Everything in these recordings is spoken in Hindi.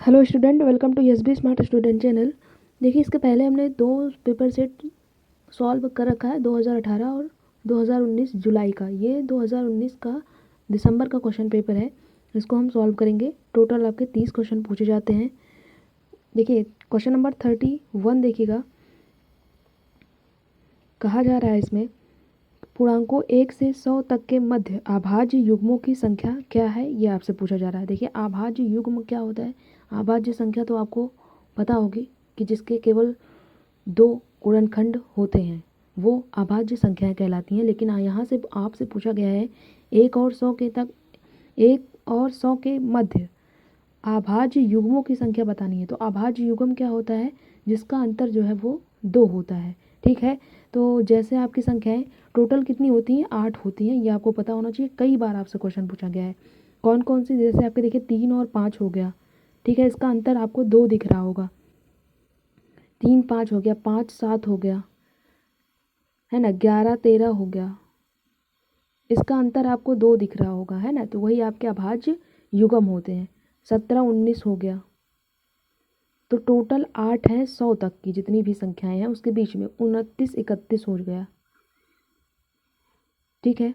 Hello student, welcome to SB smart student channel. देखिए, इसके पहले हमने दो पेपर सेट सॉल्व कर रखा है, 2018 और 2019 जुलाई का। ये 2019 का दिसंबर का क्वेश्चन पेपर है, इसको हम सॉल्व करेंगे। टोटल आपके 30 क्वेश्चन पूछे जाते हैं। देखिए, क्वेश्चन नंबर 31 देखिएगा। कहा जा रहा है इसमें, पूर्णांकों 1 से 100 तक के मध्य अभाज्य युग्मों की संख्या क्या है, ये आपसे पूछा जा रहा है। देखिए, अभाज्य युग्म क्या होता है? अभाज्य संख्या तो आपको पता होगी कि जिसके केवल 2 गुणनखंड होते हैं वो अभाज्य संख्याएं कहलाती हैं। लेकिन यहाँ से आपसे पूछा गया है 1 और 100 के तक, 1 और 100 के मध्य अभाज्य युग्मों की संख्या बतानी है। तो अभाज्य युग्म क्या होता है? जिसका अंतर जो है वो 2 होता है। ठीक है, तो जैसे आपकी संख्याएं टोटल कितनी होती हैं? 8 होती हैं, ये आपको पता होना चाहिए। कई बार आपसे क्वेश्चन पूछा गया है। कौन कौन सी? जैसे आपके देखिए 3 और 5 हो गया। ठीक है, इसका अंतर आपको 2 दिख रहा होगा। 3 5 हो गया, 5 7 हो गया, है ना। 11 13 हो गया, इसका अंतर आपको 2 दिख रहा होगा, है ना। तो वही आपके अभाज्य युग्म होते हैं। 17 19 हो गया। तो टोटल 8 है 100 तक की जितनी भी संख्याएं हैं उसके बीच में। 29 31 हो गया। ठीक है,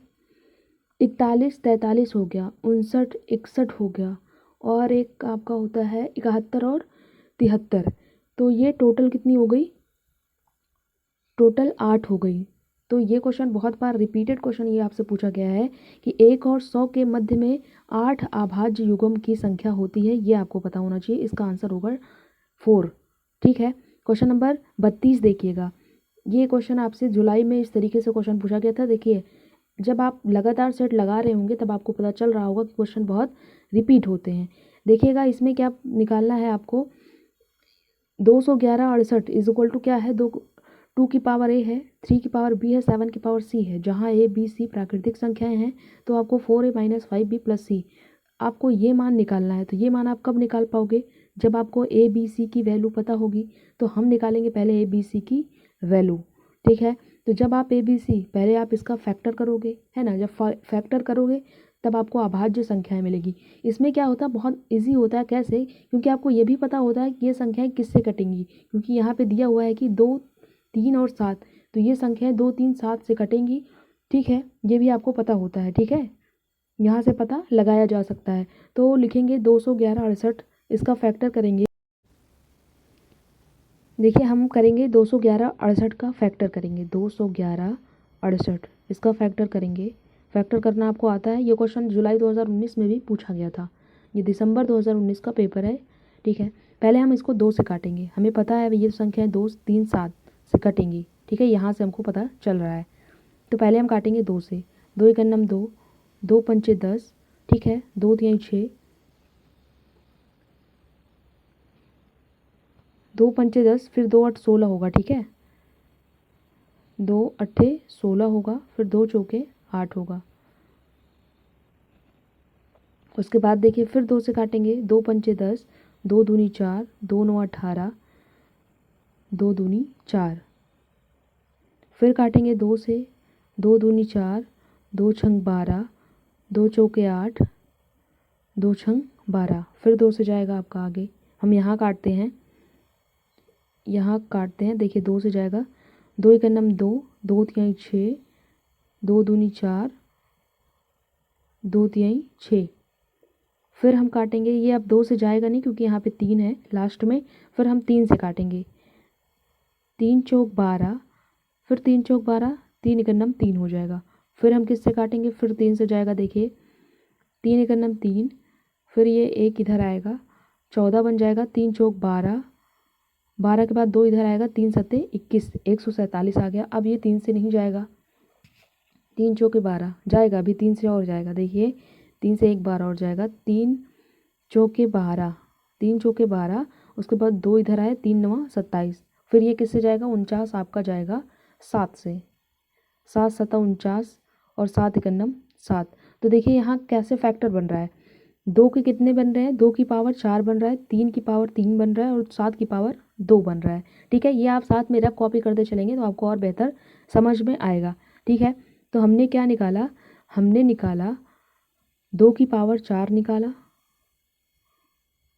41 43 हो गया, 59 61 हो गया, और एक आपका होता है 71 और 73। तो ये टोटल कितनी हो गई? टोटल 8 हो गई। तो ये क्वेश्चन बहुत बार रिपीटेड क्वेश्चन ये आपसे पूछा गया है कि 1 और 100 के मध्य में 8 अभाज्य युग्म की संख्या होती है। ये आपको पता होना चाहिए। इसका आंसर होगा 4। ठीक है, क्वेश्चन नंबर 32 देखिएगा। ये क्वेश्चन आपसे जुलाई में इस तरीके से क्वेश्चन पूछा गया था। देखिए, जब आप लगातार सेट लगा रहे होंगे तब आपको पता चल रहा होगा कि क्वेश्चन बहुत रिपीट होते हैं। देखिएगा, इसमें क्या निकालना है आपको? 211 68 इज इक्वल टू क्या है? 2 की पावर ए है, 3 की पावर बी है, 7 की पावर सी है। जहाँ ए बी सी प्राकृतिक संख्याएं हैं तो आपको 4a माइनस 5b प्लस सी आपको ये मान निकालना है। तो ये मान आप कब निकाल पाओगे? जब आपको ए बी सी की वैल्यू पता होगी। तो हम निकालेंगे पहले ए बी सी की वैल्यू। ठीक है, तो जब आप ए बी सी पहले आप इसका फैक्टर करोगे, है ना। जब फैक्टर करोगे तब आपको अभाज्य संख्याएं मिलेगी। इसमें क्या होता है? बहुत इजी होता है। कैसे? क्योंकि आपको ये भी पता होता है कि ये संख्याएं किससे कटेंगी। क्योंकि यहाँ पे दिया हुआ है कि 2 3 और 7, तो ये संख्याएं 2 3 7 से कटेंगी। ठीक है, ये भी आपको पता होता है। ठीक है, यहाँ से पता लगाया जा सकता है। तो लिखेंगे 211 68, इसका फैक्टर करेंगे। देखिए, हम करेंगे 211 68 का फैक्टर करेंगे। 211 68 इसका फैक्टर करेंगे। फैक्टर करना आपको आता है। ये क्वेश्चन जुलाई 2019 में भी पूछा गया था। ये दिसंबर 2019 का पेपर है। ठीक है, पहले हम इसको 2 से काटेंगे। हमें पता है ये संख्या 2 3 7 से कटेंगी। ठीक है, यहाँ से हमको पता चल रहा है। तो पहले हम काटेंगे 2 से। 2 एक नम 2, 2 पंचे 10। ठीक है, 2 तिहाई 6, 2 पंचे 10, फिर 2 8 16 होगा। ठीक है, 2 अट्ठे 16 होगा, फिर 2 चौके 8 होगा। उसके बाद देखिए फिर 2 से काटेंगे। 2 पंचे 10, 2 दूनी 4, 2 नौ 18, 2 दूनी 4। फिर काटेंगे 2 से। 2 दूनी 4, 2 छंग 12, 2 चौके 8, 2 छंग 12। फिर 2 से जाएगा आपका आगे। हम यहाँ काटते हैं, यहाँ काटते हैं। देखिए 2 से जाएगा। 2 एक नम 2, 2 तिहाई 6, 2 दूनी 4, 2 तिहाई 6। फिर हम काटेंगे। ये अब 2 से जाएगा नहीं क्योंकि यहाँ पे 3 है लास्ट में। फिर हम 3 से काटेंगे। 3 चौक 12, फिर 3 चौक 12, 3 एकन्नम 3 हो जाएगा। फिर हम किससे काटेंगे? फिर 3 से जाएगा। देखिए 3 एकन्नम 3, फिर ये एक इधर आएगा, 14 बन जाएगा। 3 चौक 12, 12 के बाद 2 इधर आएगा, 3 सत्ते 21, 147 आ गया। अब ये 3 से नहीं जाएगा। 3 चौके 12 जाएगा, अभी 3 से और जाएगा। देखिए 3 से एक बार और जाएगा। 3 चौके 12, 3 चौके 12, उसके बाद 2 इधर आए, 3 नवा 27। फिर ये किससे जाएगा? 49 आपका जाएगा 7 से। 7 सत्ता 49 और 7 एकन्नम 7। तो देखिए यहाँ कैसे फैक्टर बन रहा है। 2 के कितने बन रहे हैं? 2 की पावर 4 बन रहा है, 3 की पावर 3 बन रहा है और 7 की पावर 2 बन रहा है। ठीक है, ये आप साथ में रफ कॉपी करते चलेंगे तो आपको और बेहतर समझ में आएगा। ठीक है, तो हमने क्या निकाला? हमने निकाला 2 की पावर 4 निकाला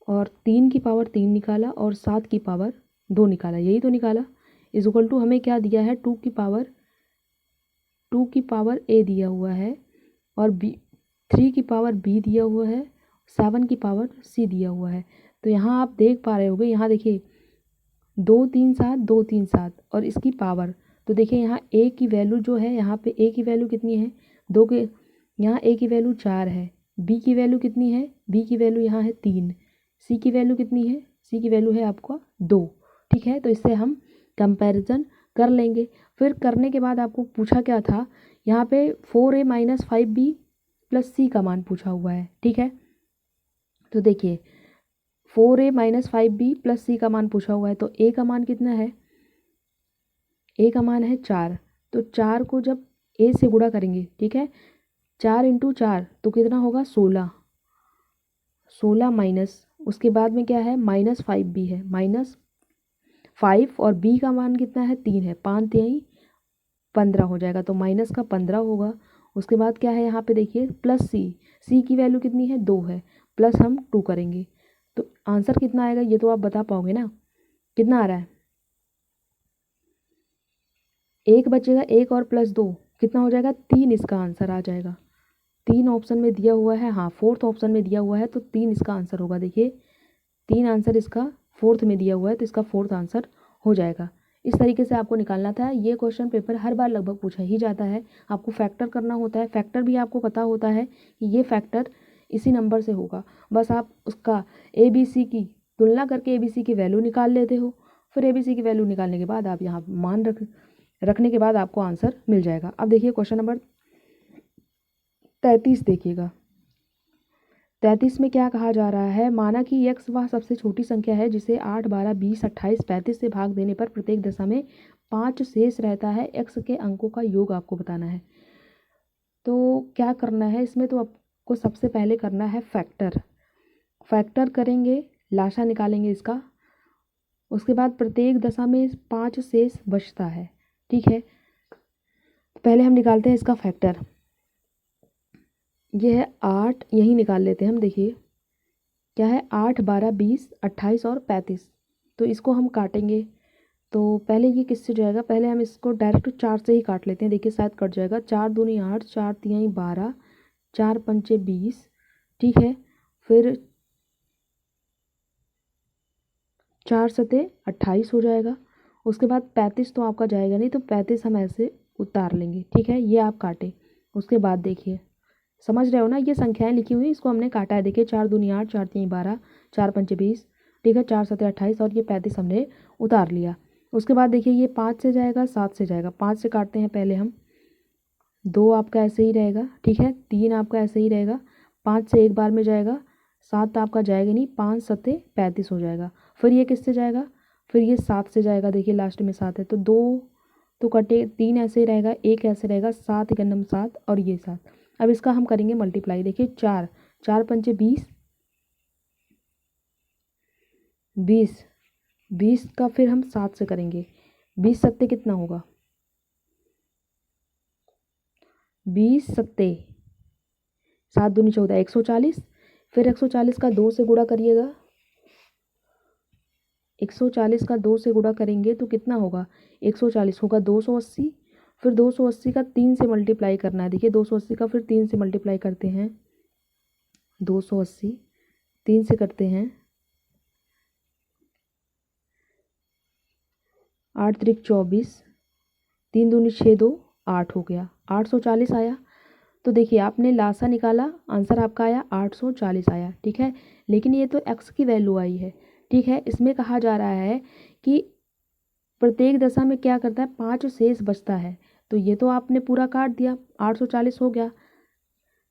और 3 की पावर 3 निकाला और 7 की पावर 2 निकाला, यही तो निकाला। इज इक्वल टू हमें क्या दिया है, 2 की पावर ए दिया हुआ है और बी 3 की पावर बी दिया हुआ है, 7 की पावर सी दिया हुआ है। तो यहाँ आप देख पा रहे होंगे, यहाँ देखिए 2 3 7 2 3 7 और इसकी पावर, तो देखिए यहाँ ए की वैल्यू जो है, यहाँ पे ए की वैल्यू कितनी है, 2 के, यहाँ ए की वैल्यू 4 है, बी की वैल्यू कितनी है, बी की वैल्यू यहाँ है 3, सी की वैल्यू कितनी है, सी की वैल्यू है आपका 2। ठीक है, तो इससे हम कंपैरिजन कर लेंगे। फिर करने के बाद आपको पूछा क्या था, यहाँ पे 4a माइनस 5b प्लस सी का मान पूछा हुआ है। ठीक है, तो देखिए 4a माइनस 5b प्लस सी का मान पूछा हुआ है, तो a का मान कितना है, a का मान है 4। तो 4 को जब a से गुणा करेंगे, ठीक है, 4 इंटू 4 तो कितना होगा 16, 16 माइनस उसके बाद में क्या है माइनस 5b है, माइनस 5 और b का मान कितना है 3 है, 5 3 15 हो जाएगा, तो माइनस का 15 होगा। उसके बाद क्या है यहाँ पे देखिए प्लस सी की वैल्यू कितनी है 2 है, प्लस हम 2 करेंगे तो आंसर कितना आएगा ये तो आप बता पाओगे ना, कितना आ रहा है, 1 बचेगा, 1 और प्लस 2 कितना हो जाएगा 3, इसका आंसर आ जाएगा। 3 ऑप्शन में दिया हुआ है, हाँ 4th ऑप्शन में दिया हुआ है तो 3 इसका आंसर होगा। देखिए 3 आंसर इसका 4th में दिया हुआ है तो इसका 4th आंसर हो जाएगा। इस तरीके से आपको निकालना था। ये क्वेश्चन पेपर हर बार लगभग पूछा ही जाता है। आपको फैक्टर करना होता है, फैक्टर भी आपको पता होता है कि ये फैक्टर इसी नंबर से होगा, बस आप उसका ABC की तुलना करके ABC की वैल्यू निकाल लेते हो। फिर ABC की वैल्यू निकालने के बाद आप यहाँ मान रखने के बाद आपको आंसर मिल जाएगा। अब देखिए क्वेश्चन नंबर 33 देखिएगा। 33 में क्या कहा जा रहा है, माना कि x वह सबसे छोटी संख्या है जिसे 8 12 20 28 35 से भाग देने पर प्रत्येक दशा में 5 शेष रहता है। x के अंकों का योग आपको बताना है। तो क्या करना है इसमें, तो आपको सबसे पहले करना है फैक्टर करेंगे, लाशा निकालेंगे इसका। उसके बाद प्रत्येक दशा में 5 शेष बचता है। ठीक है, पहले हम निकालते हैं इसका फैक्टर। ये है 8, यही निकाल लेते हैं हम। देखिए क्या है 8 12 20 28 और 35, तो इसको हम काटेंगे। तो पहले ये किससे जाएगा, पहले हम इसको डायरेक्ट 4 से ही काट लेते हैं। देखिए शायद कट जाएगा, 4 दूनी 8, 4 तिहाई 12, 4 पंचे 20। ठीक है, फिर 4 सते 28 हो जाएगा। उसके बाद 35 तो आपका जाएगा नहीं, तो 35 हम ऐसे उतार लेंगे। ठीक है, ये आप काटे। उसके बाद देखिए समझ रहे हो ना, ये संख्याएं लिखी हुई इसको हमने काटा है। देखिए 4 दूनी 8, 4 तीन 12, 4 पंचे 20। ठीक है, 4 सते 28 और ये 35 हमने उतार लिया। उसके बाद देखिए ये 5 से जाएगा, 7 से जाएगा। 5 से काटते हैं पहले हम, 2 आपका ऐसे ही रहेगा। ठीक है, 3 आपका ऐसे ही रहेगा। 5 से एक बार में जाएगा, 7 आपका जाएगा नहीं, 5 सते 35 हो जाएगा। फिर ये किससे जाएगा, फिर ये 7 से जाएगा। देखिए लास्ट में 7 है तो 2 तो कटे, 3 ऐसे ही रहेगा, 1 ऐसे रहेगा, 7 एकन्नम 7 और ये 7। अब इसका हम करेंगे मल्टीप्लाई। देखिए 4 4 पंचे 20, 20 का फिर हम 7 से करेंगे। 20 सत्ते कितना होगा, 20 सत्ते 7 दूनी 14, 140। फिर 140 का 2 से गुणा करिएगा। 140 का 2 से गुणा करेंगे तो कितना होगा, 140 होगा 280। फिर 280 का 3 से मल्टीप्लाई करना है। देखिए 280 का फिर 3 से मल्टीप्लाई करते हैं। 280 3 से करते हैं, 8 त्रिक 24, 3 दूनी 6 2 8 हो गया, 840 आया। तो देखिए आपने लासा निकाला, आंसर आपका आया 840 आया। ठीक है, लेकिन ये तो x की वैल्यू आई है। ठीक है, इसमें कहा जा रहा है कि प्रत्येक दशा में क्या करता है 5 शेष बचता है। तो ये तो आपने पूरा काट दिया, 840 हो गया,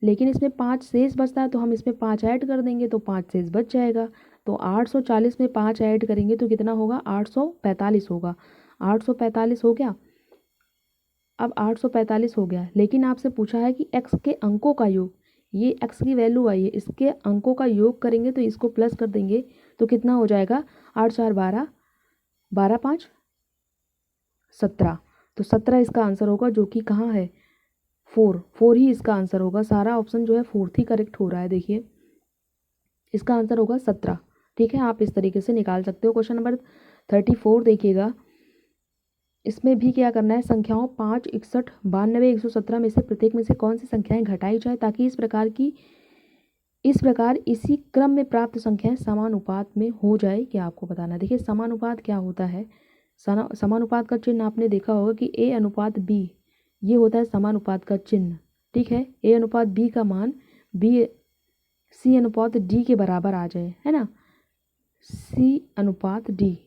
लेकिन इसमें 5 शेष बचता है तो हम इसमें 5 ऐड कर देंगे तो 5 शेष बच जाएगा। तो 840 में 5 ऐड करेंगे तो कितना होगा, 845 होगा। 845 हो गया। अब 845 हो गया, लेकिन आपसे पूछा है कि x के अंकों का योग, ये x की वैल्यू आई है, इसके अंकों का योग करेंगे तो इसको प्लस कर देंगे तो कितना हो जाएगा, 8 4 12, 12 5 17। तो 17 इसका आंसर होगा, जो कि कहाँ है 4 ही इसका आंसर होगा। सारा ऑप्शन जो है 4th ही करेक्ट हो रहा है। देखिए इसका आंसर होगा 17। ठीक है, आप इस तरीके से निकाल सकते हो। क्वेश्चन नंबर 34 देखिएगा। इसमें भी क्या करना है, संख्याओं 5, 61, 92, 117 में से प्रत्येक में से कौन सी संख्याएं घटाई जाए ताकि इस प्रकार इसी क्रम में प्राप्त संख्याएं समानुपात में हो जाए, क्या आपको बताना है। देखिए समानुपात क्या होता है, समानुपात का चिन्ह आपने देखा होगा कि ए अनुपात बी, ये होता है समानुपात का चिन्ह। ठीक है, ए अनुपात बी का मान बी सी अनुपात डी के बराबर आ जाए, है ना, सी अनुपात डी,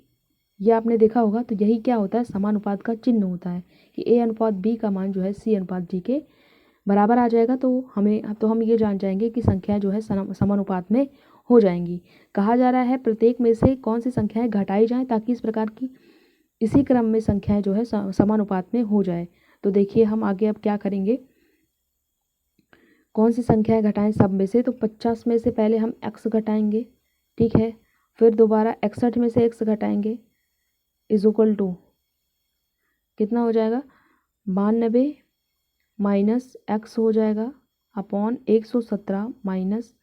ये आपने देखा होगा। तो यही क्या होता है, समानुपात का चिन्ह होता है कि ए अनुपात बी का मान जो है सी अनुपात डी के बराबर आ जाएगा। तो हम ये जान जाएंगे कि संख्या जो है समानुपात में हो जाएंगी। कहा जा रहा है प्रत्येक में से कौन सी संख्याएं घटाई जाएं ताकि इस प्रकार की इसी क्रम में संख्याएं जो है समानुपात में हो जाए। तो देखिए हम आगे अब क्या करेंगे, कौन सी संख्याएं घटाएं सब में से। तो 50 में से पहले हम x घटाएंगे, ठीक है, फिर दोबारा 61 में से x घटाएंगे, इज इक्वल टू कितना हो जाएगा, 92 माइनस x हो जाएगा अपॉन 117 माइनस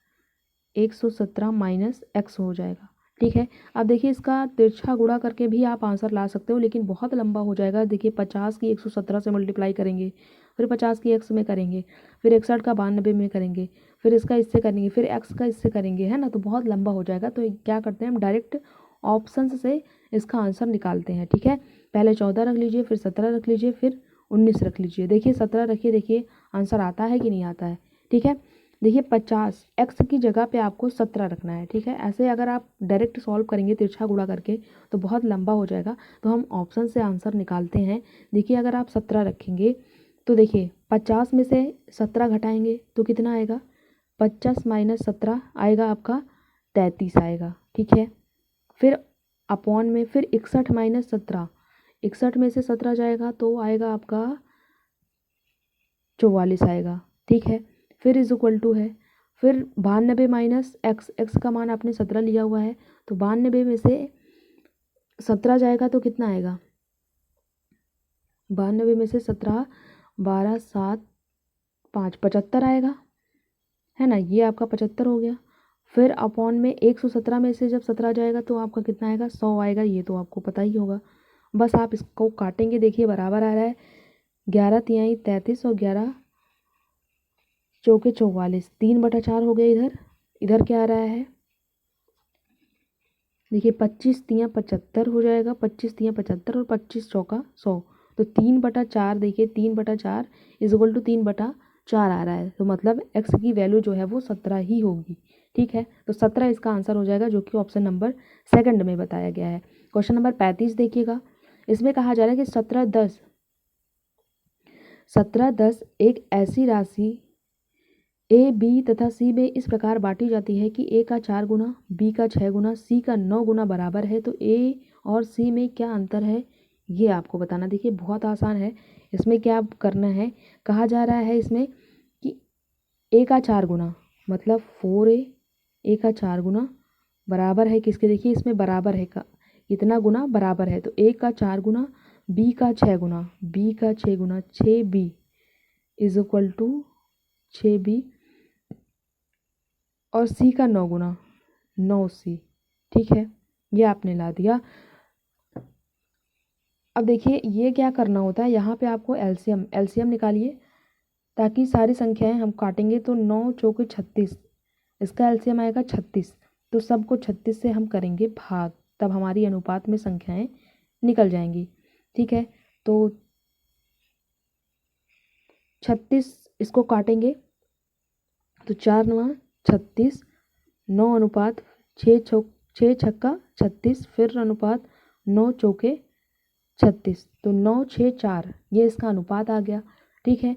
117 माइनस x हो जाएगा। ठीक है, अब देखिए इसका तिरछा गुणा करके भी आप आंसर ला सकते हो, लेकिन बहुत लंबा हो जाएगा। देखिए 50 की 117 से मल्टीप्लाई करेंगे, फिर 50 की x में करेंगे, फिर 61 का 92 में करेंगे, फिर इसका इससे करेंगे, फिर x का इससे करेंगे, है ना, तो बहुत लंबा हो जाएगा। तो क्या करते हैं हम डायरेक्ट ऑप्शन से इसका आंसर निकालते हैं। ठीक है, पहले 14 रख लीजिए, फिर 17 रख लीजिए, फिर 19 रख लीजिए। देखिए 17 रखिए, देखिए आंसर आता है कि नहीं आता है। ठीक है, देखिए 50 x की जगह पे आपको 17 रखना है। ठीक है, ऐसे अगर आप डायरेक्ट सॉल्व करेंगे तिरछा गुणा करके तो बहुत लंबा हो जाएगा, तो हम ऑप्शन से आंसर निकालते हैं। देखिए अगर आप 17 रखेंगे तो देखिए 50 में से 17 घटाएंगे तो कितना आएगा, 50 माइनस 17 आएगा आपका 33 आएगा। ठीक है, फिर अपॉन में फिर 61 माइनस 17, 61 में से 17 जाएगा तो आएगा आपका 44 आएगा। ठीक है, फिर इज इक्वल टू है, फिर 92 माइनस एक्स का मान आपने 17 लिया हुआ है, तो 92 में से 17 जाएगा तो कितना आएगा, 92 में से 17, 12, 7, 5, 75 आएगा, है ना, ये आपका 75 हो गया। फिर अपॉन में 117 में से जब 17 जाएगा तो आपका कितना आएगा, 100 आएगा, ये तो आपको पता ही होगा। बस आप इसको काटेंगे, देखिए बराबर आ रहा है, 11 तिहाई 33 और 11 चौके 44, 3/4 हो गया। इधर क्या आ रहा है, देखिए 25 तियाँ 75 हो जाएगा, 25 तियाँ 75 और 25 चौका 100, तो 3/4, देखिए 3/4 इज इक्वल टू 3/4 आ रहा है। तो मतलब x की वैल्यू जो है वो 17 ही होगी। ठीक है, तो 17 इसका आंसर हो जाएगा, जो कि ऑप्शन नंबर सेकंड में बताया गया है। क्वेश्चन नंबर 35 देखिएगा। इसमें कहा जा रहा है कि 17, 10 एक ऐसी राशि ए बी तथा सी में इस प्रकार बांटी जाती है कि ए का 4 गुना, बी का 6 गुना, सी का 9 गुना बराबर है। तो ए और सी में क्या अंतर है, ये आपको बताना। देखिए बहुत आसान है, इसमें क्या करना है, कहा जा रहा है इसमें कि ए का 4 गुना मतलब 4a, ए का 4 गुना बराबर है किसके, देखिए इसमें बराबर है का इतना गुना बराबर है, तो ए का 4 गुना, बी का 6 गुना, बी का 6 गुना 6b is equal to 6b, और सी का 9 गुना 9c। ठीक है, ये आपने ला दिया। अब देखिए ये क्या करना होता है, यहाँ पे आपको एलसीएम निकालिए, ताकि सारी संख्याएं हम काटेंगे तो 9 चौके 36, इसका एलसीएम आएगा 36, तो सबको 36 से हम करेंगे भाग, तब हमारी अनुपात में संख्याएं निकल जाएंगी। ठीक है, तो 36 इसको काटेंगे तो 4 9 36, 9 अनुपात 6 छक्का 36, फिर अनुपात 9 चौके 36, तो 9 6 4, ये इसका अनुपात आ गया। ठीक है,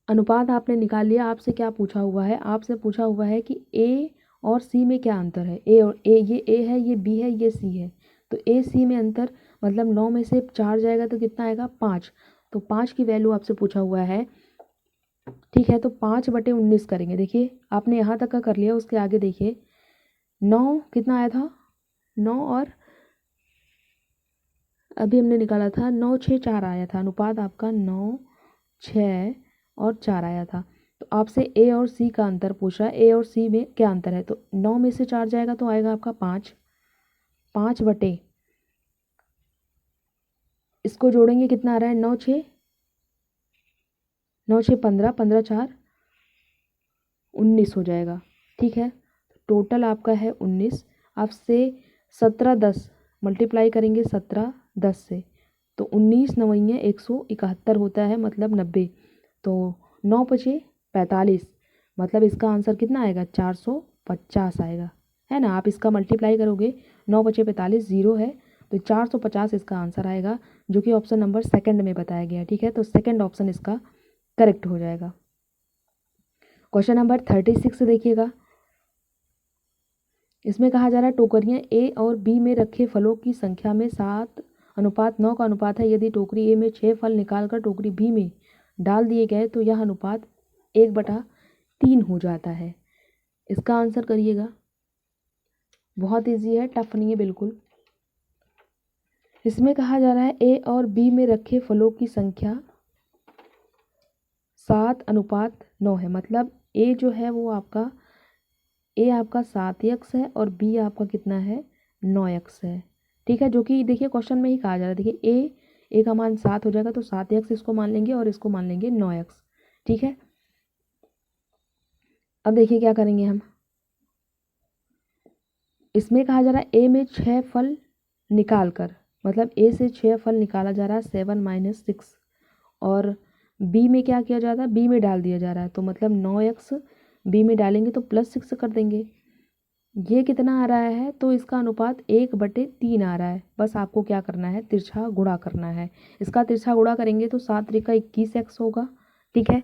अनुपात आपने निकाल लिया। आपसे क्या पूछा हुआ है, आपसे पूछा हुआ है कि ए और सी में क्या अंतर है। ये ए है, ये बी है, ये सी है, तो ए सी में अंतर मतलब 9 में से 4 जाएगा तो कितना आएगा 5, तो 5 की वैल्यू आपसे पूछा हुआ है। ठीक है, तो 5/19 करेंगे। देखिए आपने यहाँ तक का कर लिया, उसके आगे देखिए 9 कितना आया था, 9 और अभी हमने निकाला था 9 6 4 आया था, अनुपात आपका 9 6 और 4 आया था। तो आपसे ए और सी का अंतर पूछ रहा है, ए और सी में क्या अंतर है, तो 9 में से 4 जाएगा तो आएगा आपका 5, 5 बटे, इसको जोड़ेंगे कितना आ रहा है, 9 6 9 6 15, 15 4 19 हो जाएगा। ठीक है, टोटल आपका है 19। आपसे 17 10 मल्टीप्लाई करेंगे 17 10 से, तो 19 नवैया 171 होता है, मतलब 90। तो 9 पचे 45, मतलब इसका आंसर कितना आएगा, 450 आएगा, है ना। आप इसका मल्टीप्लाई करोगे, 9 पचे 45 0 है, तो 450 इसका आंसर आएगा, जो कि ऑप्शन नंबर सेकंड में बताया गया। ठीक है, तो सेकंड ऑप्शन इसका करेक्ट हो जाएगा। क्वेश्चन नंबर 36 देखिएगा। इसमें कहा जा रहा है टोकरियां ए और बी में रखे फलों की संख्या में 7:9 का अनुपात है। यदि टोकरी ए में 6 फल निकालकर टोकरी बी में डाल दिए गए तो यह अनुपात 1/3 हो जाता है। इसका आंसर करिएगा। बहुत इजी है, टफ नहीं है बिल्कुल। इसमें कहा जा रहा है ए और बी में रखे फलों की संख्या 7:9 है, मतलब ए जो है वो आपका, ए आपका 7x है और बी आपका कितना है, 9x है। ठीक है, जो कि देखिए क्वेश्चन में ही कहा जा रहा है। देखिए ए का मान 7 हो जाएगा, तो 7x इसको मान लेंगे और इसको मान लेंगे 9x। ठीक है, अब देखिए क्या करेंगे हम। इसमें कहा जा रहा है ए में 6 फल निकाल कर, मतलब ए से 6 फल निकाला जा रहा है 7 - 6, और बी में क्या किया जा रहा है, बी में डाल दिया जा रहा है, तो मतलब 9x बी में डालेंगे तो +6 कर देंगे। ये कितना आ रहा है, तो इसका अनुपात 1/3 आ रहा है। बस आपको क्या करना है, तिरछा गुणा करना है। इसका तिरछा गुणा करेंगे तो 7 त्रिका 21x होगा। ठीक है,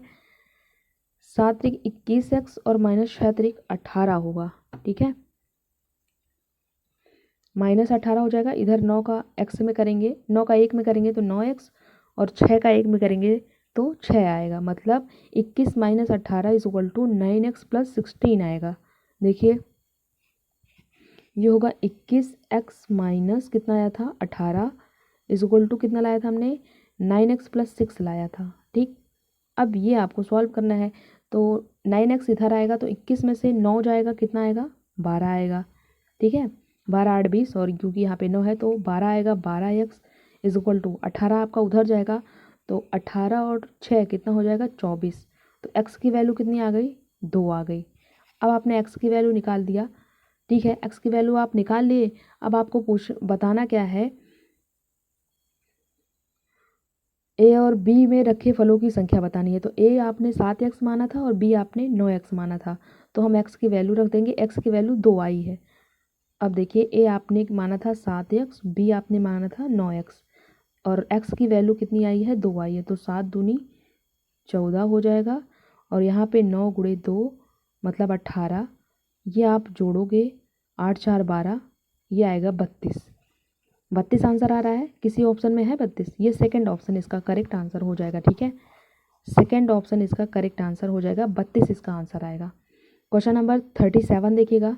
7 त्रिक 21x और -6 त्रिक 18 होगा। ठीक है, -18 हो जाएगा। इधर 9 का x में करेंगे, 9 का 1 में करेंगे तो 9x, और 6 का 1 में करेंगे तो 6 आएगा, मतलब 21 - 18 = 9x + 16 आएगा। देखिए ये होगा 21x माइनस कितना आया था, 18 = कितना लाया था हमने, 9x + 6 लाया था। ठीक, अब ये आपको सॉल्व करना है। तो 9x इधर आएगा तो 21 में से 9 जाएगा, कितना आएगा, 12 आएगा। ठीक है, 12 8 20, और क्योंकि यहाँ पे 9 है तो 12 आएगा। 12x = 18 आपका उधर जाएगा, तो 18 और 6 कितना हो जाएगा, 24। तो x की वैल्यू कितनी आ गई, 2 आ गई। अब आपने x की वैल्यू निकाल दिया। ठीक है, x की वैल्यू आप निकाल लिए। अब आपको बताना क्या है, ए और बी में रखे फलों की संख्या बतानी है। तो ए आपने 7x माना था और बी आपने 9x माना था, तो हम x की वैल्यू रख देंगे। x की वैल्यू 2 आई है। अब देखिए ए आपने माना था 7x, बी आपने माना था 9x, और x की वैल्यू कितनी आई है, 2 आई है, तो 7 दूनी 14 हो जाएगा। और यहाँ पे 9 × 2 मतलब 18, ये आप जोड़ोगे 8 4 12, ये आएगा 32 आंसर आ रहा है। किसी ऑप्शन में है 32, ये सेकंड ऑप्शन इसका करेक्ट आंसर हो जाएगा। ठीक है, सेकंड ऑप्शन इसका करेक्ट आंसर हो जाएगा, 32 इसका आंसर आएगा। क्वेश्चन नंबर 37 देखिएगा।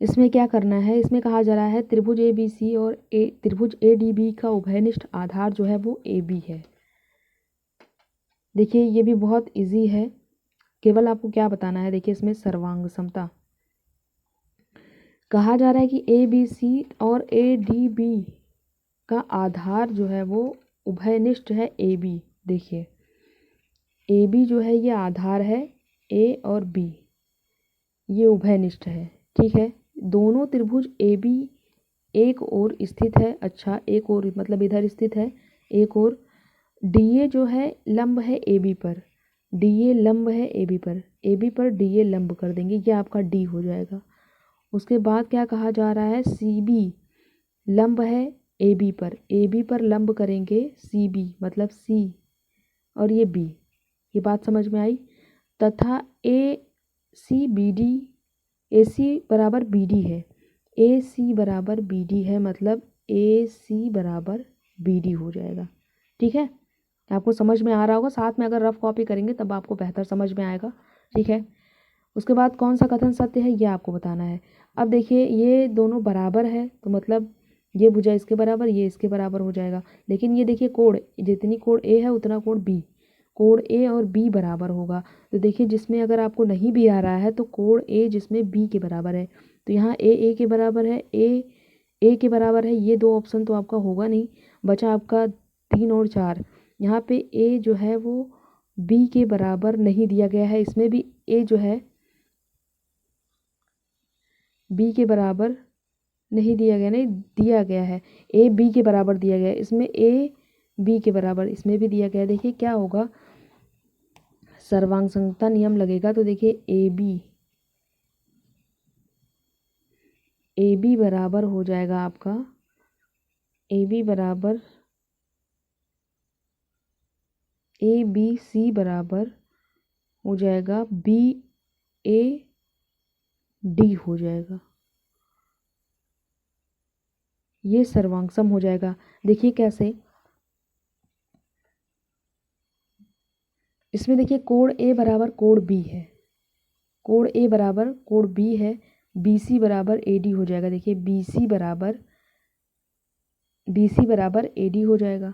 इसमें क्या करना है, इसमें कहा जा रहा है त्रिभुज ABC और त्रिभुज ADB का उभयनिष्ठ आधार जो है वो AB है। देखिए ये भी बहुत इजी है, केवल आपको क्या बताना है। देखिए इसमें सर्वांग समता कहा जा रहा है कि ABC और ADB का आधार जो है वो उभयनिष्ठ है AB। देखिए AB जो है ये आधार है, A और B ये उभयनिष्ठ है। ठीक है, दोनों त्रिभुज AB एक ओर स्थित है, अच्छा एक ओर मतलब इधर स्थित है, एक ओर DA जो है लंब है AB पर, DA लंब है AB पर, AB पर DA लंब कर देंगे, ये आपका D हो जाएगा। उसके बाद क्या कहा जा रहा है, CB लंब है AB पर, AB पर लंब करेंगे CB मतलब C और ये B, ये बात समझ में आई। तथा ACBD AC बराबर BD है, AC बराबर BD है, मतलब AC बराबर BD हो जाएगा। ठीक है, आपको समझ में आ रहा होगा, साथ में अगर रफ कॉपी करेंगे तब आपको बेहतर समझ में आएगा। ठीक है, उसके बाद कौन सा कथन सत्य है ये आपको बताना है। अब देखिए ये दोनों बराबर है, तो मतलब ये भुजा इसके बराबर, ये इसके बराबर हो जाएगा। लेकिन ये देखिए कोण, जितनी कोण A है उतना कोण B, कोण ए और बी बराबर होगा। तो देखिए जिसमें अगर आपको नहीं भी आ रहा है तो कोण ए जिसमें बी के बराबर है, तो यहाँ ए के बराबर है, ए के बराबर है, ये दो ऑप्शन तो आपका होगा नहीं, बचा आपका 3 और 4। यहाँ पे ए जो है वो बी के बराबर नहीं दिया गया है, इसमें भी ए जो है बी के बराबर नहीं दिया गया, नहीं दिया गया है, ए बी के बराबर दिया गया है, इसमें ए बी के बराबर इसमें भी दिया गया है। देखिए क्या होगा, सर्वांग संगता नियम लगेगा, तो देखिए ए बी बराबर हो जाएगा आपका, ए बी बराबर ए बी सी बराबर हो जाएगा बी ए डी हो जाएगा, ये सर्वांग सम हो जाएगा। देखिए कैसे, इसमें देखिए कोण ए बराबर कोण बी है, कोण ए बराबर कोण बी है, बी सी बराबर ए डी हो जाएगा। देखिए बी सी बराबर ए डी हो जाएगा,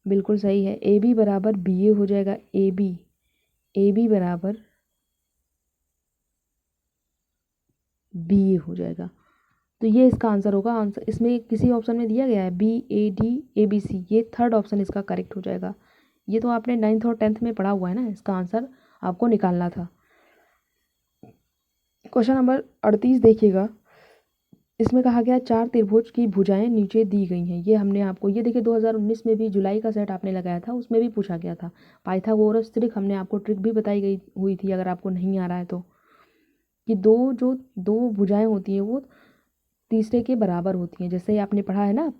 बिल्कुल सही है। ए बी बराबर बी ए हो जाएगा, ए बी बराबर बी ए हो जाएगा, तो ये इसका आंसर होगा। आंसर इसमें किसी ऑप्शन में दिया गया है B A D A B C, ये थर्ड ऑप्शन इसका करेक्ट हो जाएगा। ये तो आपने 9th और 10th में पढ़ा हुआ है ना, इसका आंसर आपको निकालना था। क्वेश्चन नंबर 38 देखिएगा, इसमें कहा गया 4 त्रिभुज की भुजाएं नीचे दी गई हैं। ये हमने आपको, ये देखिए 2019 में भी जुलाई का सेट आपने लगाया था, उसमें भी पूछा गया था। पाइथागोरस ट्रिक हमने आपको ट्रिक भी बताई गई हुई थी, अगर आपको नहीं आ रहा है तो, कि दो भुजाएं होती हैं वो तीसरे के बराबर होती हैं। जैसे आपने पढ़ा है ना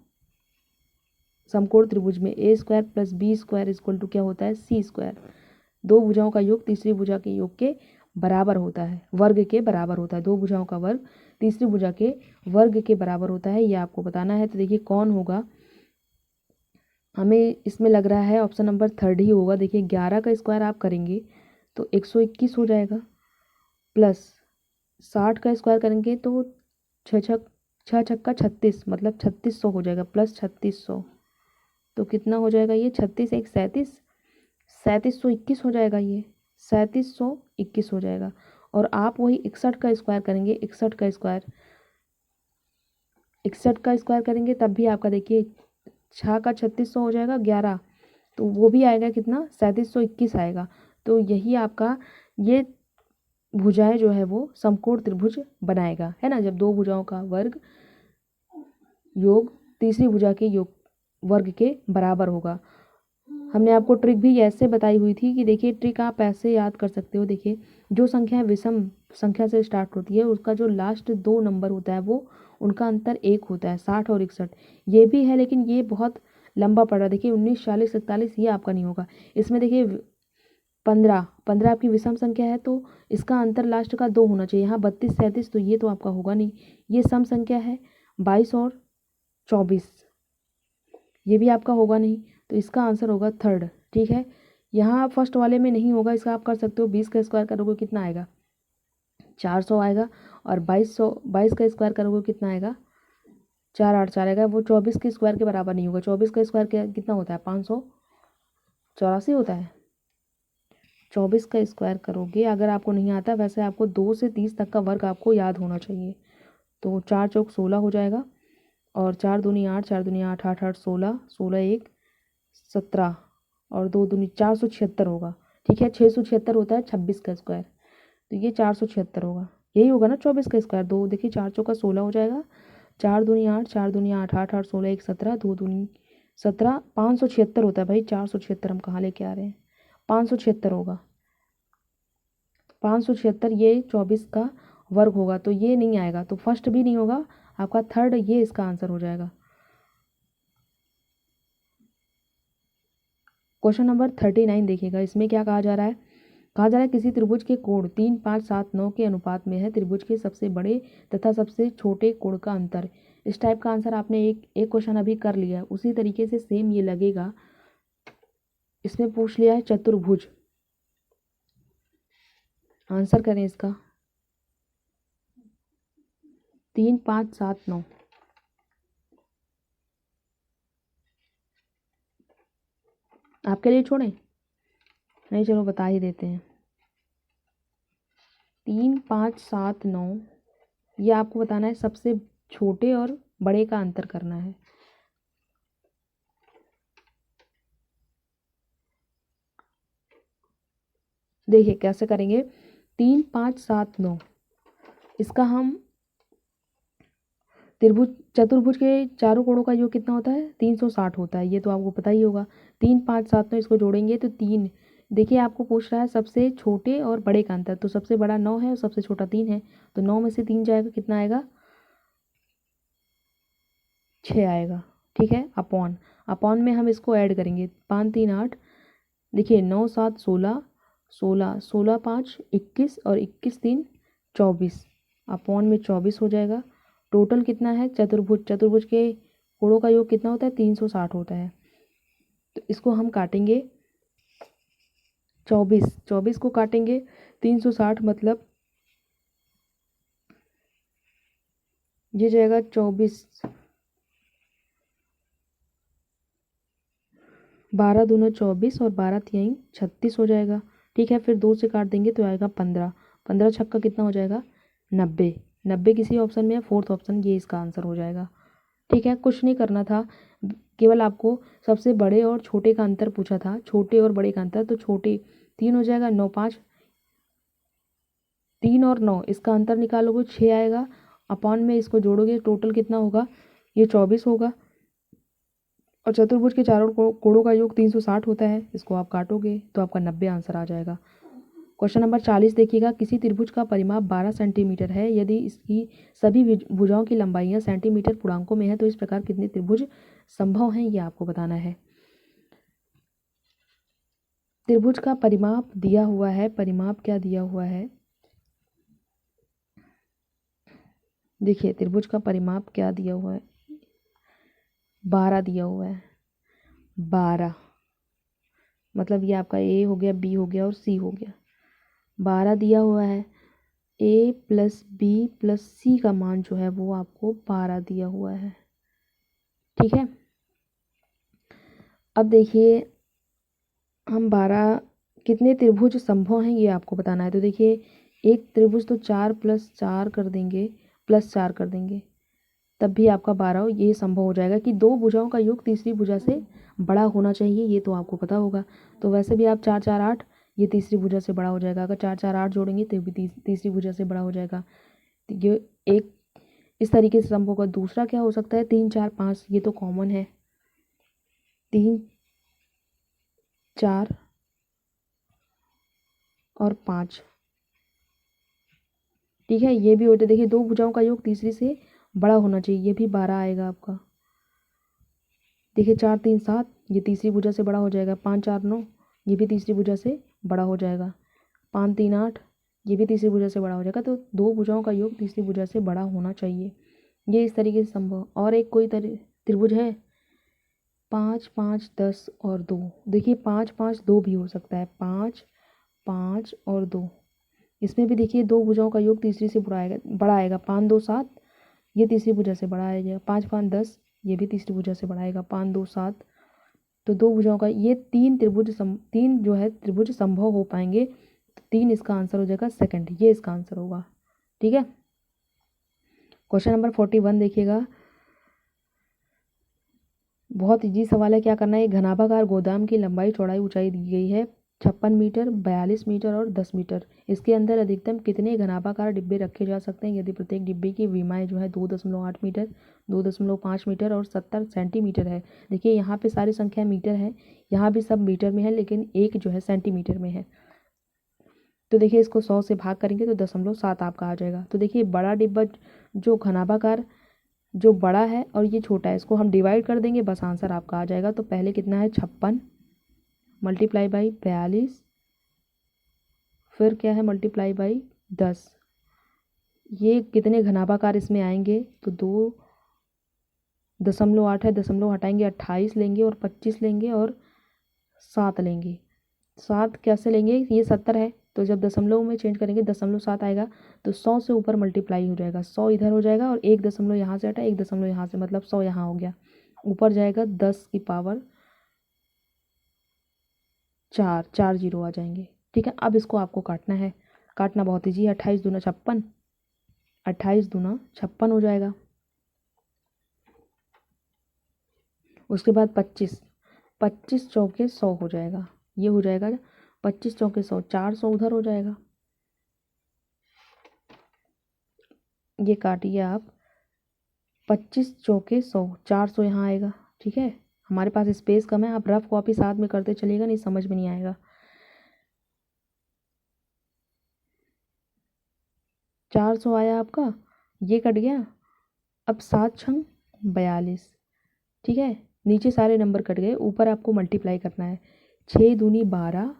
समकोण त्रिभुज में A square plus B square equal to क्या होता है, सी स्क्वायर। दो भुजाओं का योग तीसरी भुजा के योग के बराबर होता है, वर्ग के बराबर होता है। दो भुजाओं का वर्ग तीसरी भुजा के वर्ग के बराबर होता है, ये आपको बताना है। तो देखिए कौन होगा, हमें इसमें लग रहा है ऑप्शन नंबर 3 ही होगा। देखिए 11 का स्क्वायर आप करेंगे तो 121 हो जाएगा, प्लस 60 का स्क्वायर करेंगे तो छः छक्का 36, मतलब 3600 हो जाएगा, प्लस 3600 तो कितना हो जाएगा, ये 36 एक 37, 3721 हो जाएगा, ये 3721 हो जाएगा। और आप वही 61 का स्क्वायर करेंगे, 61 का स्क्वायर करेंगे तब भी आपका देखिए 6 का 3600 हो जाएगा, 11 तो वो भी आएगा कितना, 3721 आएगा। तो यही आपका ये भुजाएं जो है वो समकोण त्रिभुज बनाएगा, है ना, जब दो भुजाओं का वर्ग योग तीसरी भुजा के योग वर्ग के बराबर होगा। हमने आपको ट्रिक भी ऐसे बताई हुई थी कि देखिए ट्रिक आप ऐसे याद कर सकते हो। देखिए जो संख्या विषम संख्या से स्टार्ट होती है उसका जो लास्ट 2 नंबर होता है वो उनका अंतर 1 होता है, 60 और 61 ये भी है, लेकिन ये बहुत लंबा पड़ रहा है। देखिए 19, 40, 41 ये आपका नहीं होगा। इसमें देखिए 15 आपकी विषम संख्या है तो इसका अंतर लास्ट का 2 होना चाहिए। यहाँ 32, 37 तो ये तो आपका होगा नहीं। ये सम संख्या है 22 और 24 ये भी आपका होगा नहीं, तो इसका आंसर होगा 3rd। ठीक है, यहाँ फर्स्ट वाले में नहीं होगा, इसका आप कर सकते हो 20 का स्क्वायर करोगे कितना आएगा, 400 आएगा। और 22 का स्क्वायर करोगे कितना आएगा, 484 आएगा। वो 24 के स्क्वायर के बराबर नहीं होगा। 24 का स्क्वायर कितना होता है, 584 होता है। 24 का स्क्वायर करोगे, अगर आपको नहीं आता, वैसे आपको 2 से 30 तक का वर्ग आपको याद होना चाहिए। तो 4 चौक 16 हो जाएगा, और 4 दूनी 8, 4 दूनी 8, 8 8 16, 16 1 17 और 2 दूनी 476 होगा। ठीक है, 676 होता है 26 का स्क्वायर, तो ये 476 होगा, यही होगा ना 24 का स्क्वायर। दो देखिए 4 चौका 16 हो जाएगा, 4 दूनी 8, 4 दूनी 8, 8 8 16 1 17, 2 दूनी 17, 576 होता है भाई। 476 हम कहाँ लेके आ रहे हैं, 576 होगा, 576 ये 24 का वर्ग होगा, तो ये नहीं आएगा, तो फर्स्ट भी नहीं होगा आपका, 3rd ये इसका आंसर हो जाएगा। क्वेश्चन नंबर 39 देखिएगा, इसमें क्या कहा जा रहा है, कहा जा रहा है किसी त्रिभुज के कोण 3, 5, 7, 9 के अनुपात में है। त्रिभुज के सबसे बड़े तथा सबसे छोटे कोण का अंतर। इस टाइप का आंसर आपने एक क्वेश्चन अभी कर लिया है, उसी तरीके से सेम ये लगेगा। इसमें पूछ लिया है चतुर्भुज, आंसर करें इसका 3, 5, 7, 9। आपके लिए छोड़ें, नहीं, चलो बता ही देते हैं। 3, 5, 7, 9, ये आपको बताना है, सबसे छोटे और बड़े का अंतर करना है। देखिए कैसे करेंगे। 3, 5, 7, 9, इसका हम त्रिभुज चतुर्भुज के चारों कोणों का योग कितना होता है, 360 होता है, ये तो आपको पता ही होगा। 3, 5, 7, 9 इसको जोड़ेंगे तो 3। देखिए आपको पूछ रहा है सबसे छोटे और बड़े का अंतर, तो सबसे बड़ा 9 है और सबसे छोटा 3 है, तो 9 में से 3 जाएगा, कितना आएगा, 6 आएगा। ठीक है, अपॉन अपॉन में हम इसको ऐड करेंगे, 5, 3, 8। देखिए 9, 7, 16, 16, 16, 5, 21 और 21, 3, 24, अपॉन में 24 हो जाएगा। टोटल कितना है, चतुर्भुज चतुर्भुज के कोणों का योग कितना होता है, 360 होता है। तो इसको हम काटेंगे 24, 24 को काटेंगे 360, मतलब ये जाएगा 24, 12 दूना 24 और 12 तिहाई 36 हो जाएगा। ठीक है, फिर 2 से काट देंगे तो आएगा 15, 15 छक्का कितना हो जाएगा, 90, 90 किसी ऑप्शन में है, फोर्थ ऑप्शन, ये इसका आंसर हो जाएगा। ठीक है, कुछ नहीं करना था, केवल आपको सबसे बड़े और छोटे का अंतर पूछा था, छोटे और बड़े का अंतर, तो छोटे 3 हो जाएगा, 9, 5, 3 और 9 इसका अंतर निकालोगे 6 आएगा, अपॉन में इसको जोड़ोगे टोटल कितना होगा, ये 24 होगा। और चतुर्भुज के चारों कोणों का योग 360 होता है, इसको आप काटोगे तो आपका 90 आंसर आ जाएगा। क्वेश्चन नंबर 40 देखिएगा, किसी त्रिभुज का परिमाप 12 सेंटीमीटर है, यदि इसकी सभी भुजाओं की लंबाइयाँ सेंटीमीटर पूर्णांकों में है तो इस प्रकार कितने त्रिभुज संभव हैं, ये आपको बताना है। त्रिभुज का परिमाप दिया हुआ है, परिमाप क्या दिया हुआ है, देखिए त्रिभुज का परिमाप क्या दिया हुआ है, 12 दिया हुआ है। 12 मतलब ये आपका ए हो गया, बी हो गया और सी हो गया। 12 दिया हुआ है, ए प्लस बी प्लस सी का मान जो है वो आपको 12 दिया हुआ है। ठीक है, अब देखिए हम 12 कितने त्रिभुज संभव हैं ये आपको बताना है। तो देखिए एक त्रिभुज तो 4 + 4 कर देंगे, +4 कर देंगे, तब भी आपका 12 ये संभव हो जाएगा कि दो भुजाओं का योग तीसरी भुजा से बड़ा होना चाहिए, ये तो आपको पता होगा। तो वैसे भी आप 4, 4, 8 ये तीसरी भुजा से बड़ा हो जाएगा, अगर 4, 4, 8 जोड़ेंगे तो भी तीसरी भुजा से बड़ा हो जाएगा। तो ये एक इस तरीके से संभव होगा। दूसरा क्या हो सकता है, 3, 4, 5, ये तो कॉमन है, 3, 4 और 5। ठीक है, ये भी होता है, देखिए दो भुजाओं का योग तीसरी से बड़ा होना चाहिए, ये भी 12 आएगा आपका। देखिए 4, 3, 7 ये तीसरी भुजा से बड़ा हो जाएगा, 5, 4, 9 ये भी तीसरी भुजा से बड़ा हो जाएगा, 5, 3, 8 ये भी तीसरी भुजा से बड़ा हो जाएगा। तो दो भुजाओं का योग तीसरी भुजा से बड़ा होना चाहिए, ये इस तरीके से संभव। और एक कोई त्रिभुज है 5, 5, 10 और 2, देखिए 5, 5, 2 भी हो सकता है, 5, 5 और 2, इसमें भी देखिए दो भुजाओं का योग तीसरी से बड़ा आएगा, 5, 2, 7 ये तीसरी भुजा से बड़ा आएगा, 5, 5, 10 ये भी तीसरी भुजा से बड़ा आएगा, 5, 2, 7, तो दो भुजाओं का ये तीन जो है त्रिभुज संभव हो पाएंगे, तो 3 इसका आंसर हो जाएगा सेकंड, ये इसका आंसर होगा। ठीक है, क्वेश्चन नंबर 41 देखिएगा, बहुत इजी सवाल है। क्या करना है, एक घनाभाकार गोदाम की लंबाई चौड़ाई ऊंचाई दी गई है 56 मीटर, 42 मीटर और 10 मीटर। इसके अंदर अधिकतम कितने घनाभाकार डिब्बे रखे जा सकते हैं यदि प्रत्येक डिब्बे की विमाएँ जो है 2.8 मीटर, 2.5 मीटर और 70 सेंटीमीटर है। देखिए यहाँ पे सारी संख्या मीटर है, यहाँ भी सब मीटर में है, लेकिन एक जो है सेंटीमीटर में है। तो देखिए इसको 100 से भाग करेंगे तो 0.7 आपका आ जाएगा। तो देखिए बड़ा डिब्बा जो घनाभाकार जो बड़ा है और ये छोटा है, इसको हम डिवाइड कर देंगे, बस आंसर आपका आ जाएगा। तो पहले कितना है 56 मल्टीप्लाई बाई 42, फिर क्या है मल्टीप्लाई बाई 10, ये कितने घनाभाकार इसमें आएंगे, तो 2.8 है, दशमलव हटाएंगे 28 लेंगे और 25 लेंगे और 7 लेंगे। 7 कैसे लेंगे, ये 70 है, तो जब दशमलव में चेंज करेंगे 0.7 आएगा, तो 100 से ऊपर मल्टीप्लाई हो जाएगा, 100 इधर हो जाएगा और एक दशमलव यहाँ से हटा, एक दशमलव यहाँ से, मतलब 100 यहाँ हो गया, ऊपर जाएगा 10 की पावर 4, 4 जीरो आ जाएंगे। ठीक है, अब इसको आपको काटना है। काटना बहुत ईजी है। 28 दूना 56, 28 दूना 56 हो जाएगा। उसके बाद 25, 25 चौके 100 हो जाएगा। ये हो जाएगा 25 चौके 100, 400 उधर हो जाएगा। ये काटिए आप, 25 चौके 100, 400 यहाँ आएगा। ठीक है, हमारे पास स्पेस कम है, आप रफ कॉपी साथ में करते चलिएगा, नहीं समझ में नहीं आएगा। 400 आया आपका, ये कट गया। अब 7 छंग 42। ठीक है, नीचे सारे नंबर कट गए, ऊपर आपको मल्टीप्लाई करना है। 6 दूनी 12,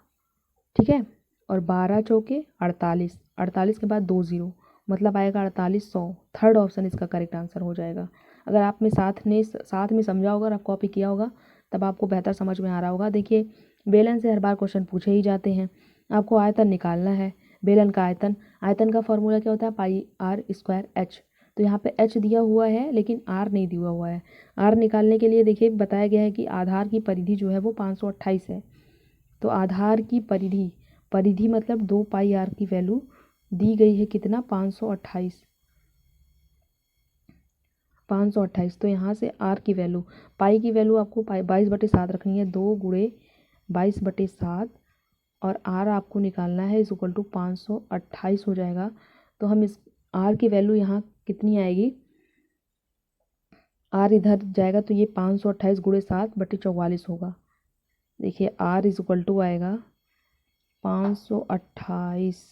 ठीक है, और 12 चौके 48, 48 के बाद 2 जीरो, मतलब आएगा 4800। थर्ड ऑप्शन इसका करेक्ट आंसर हो जाएगा। अगर आपने साथ में समझा होगा और आप कॉपी किया होगा तब आपको बेहतर समझ में आ रहा होगा। देखिए, बेलन से हर बार क्वेश्चन पूछे ही जाते हैं। आपको आयतन निकालना है, बेलन का आयतन। आयतन का फॉर्मूला क्या होता है? Pi R square H. तो यहाँ पे एच दिया हुआ है लेकिन आर नहीं दिया हुआ है। आर निकालने के लिए देखिए बताया गया है कि आधार की परिधि जो है वो 528 है। तो आधार की परिधि, परिधि मतलब 2 पाई आर की वैल्यू दी गई है कितना? 528, 528। तो यहाँ से आर की वैल्यू, पाई की वैल्यू आपको 22/7 रखनी है, 2 गुणे 22/7, और आर आपको निकालना है इज इक्वल टू 528 हो जाएगा। तो हम इस आर की वैल्यू यहाँ कितनी आएगी? आर इधर जाएगा तो ये 528 गुणे 7/44 होगा। देखिए आर इज इक्वल टू आएगा 528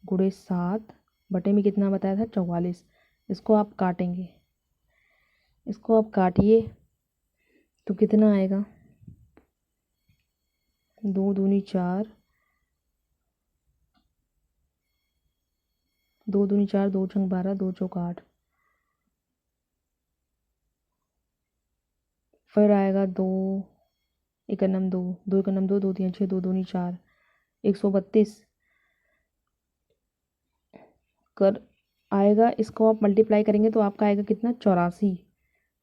गुणे 7 बटे में कितना बताया था? 44। इसको आप काटेंगे, इसको आप काटिए तो कितना आएगा? 2 दूनी 4, 2 दूनी 4, 2 छंग 12, 2 चौक 8, फिर आएगा 2 एकनम 2, 2 एकनम 2, 2 3 6, 2 दूनी 4, 132 कर आएगा। इसको आप मल्टीप्लाई करेंगे तो आपका आएगा कितना? 84।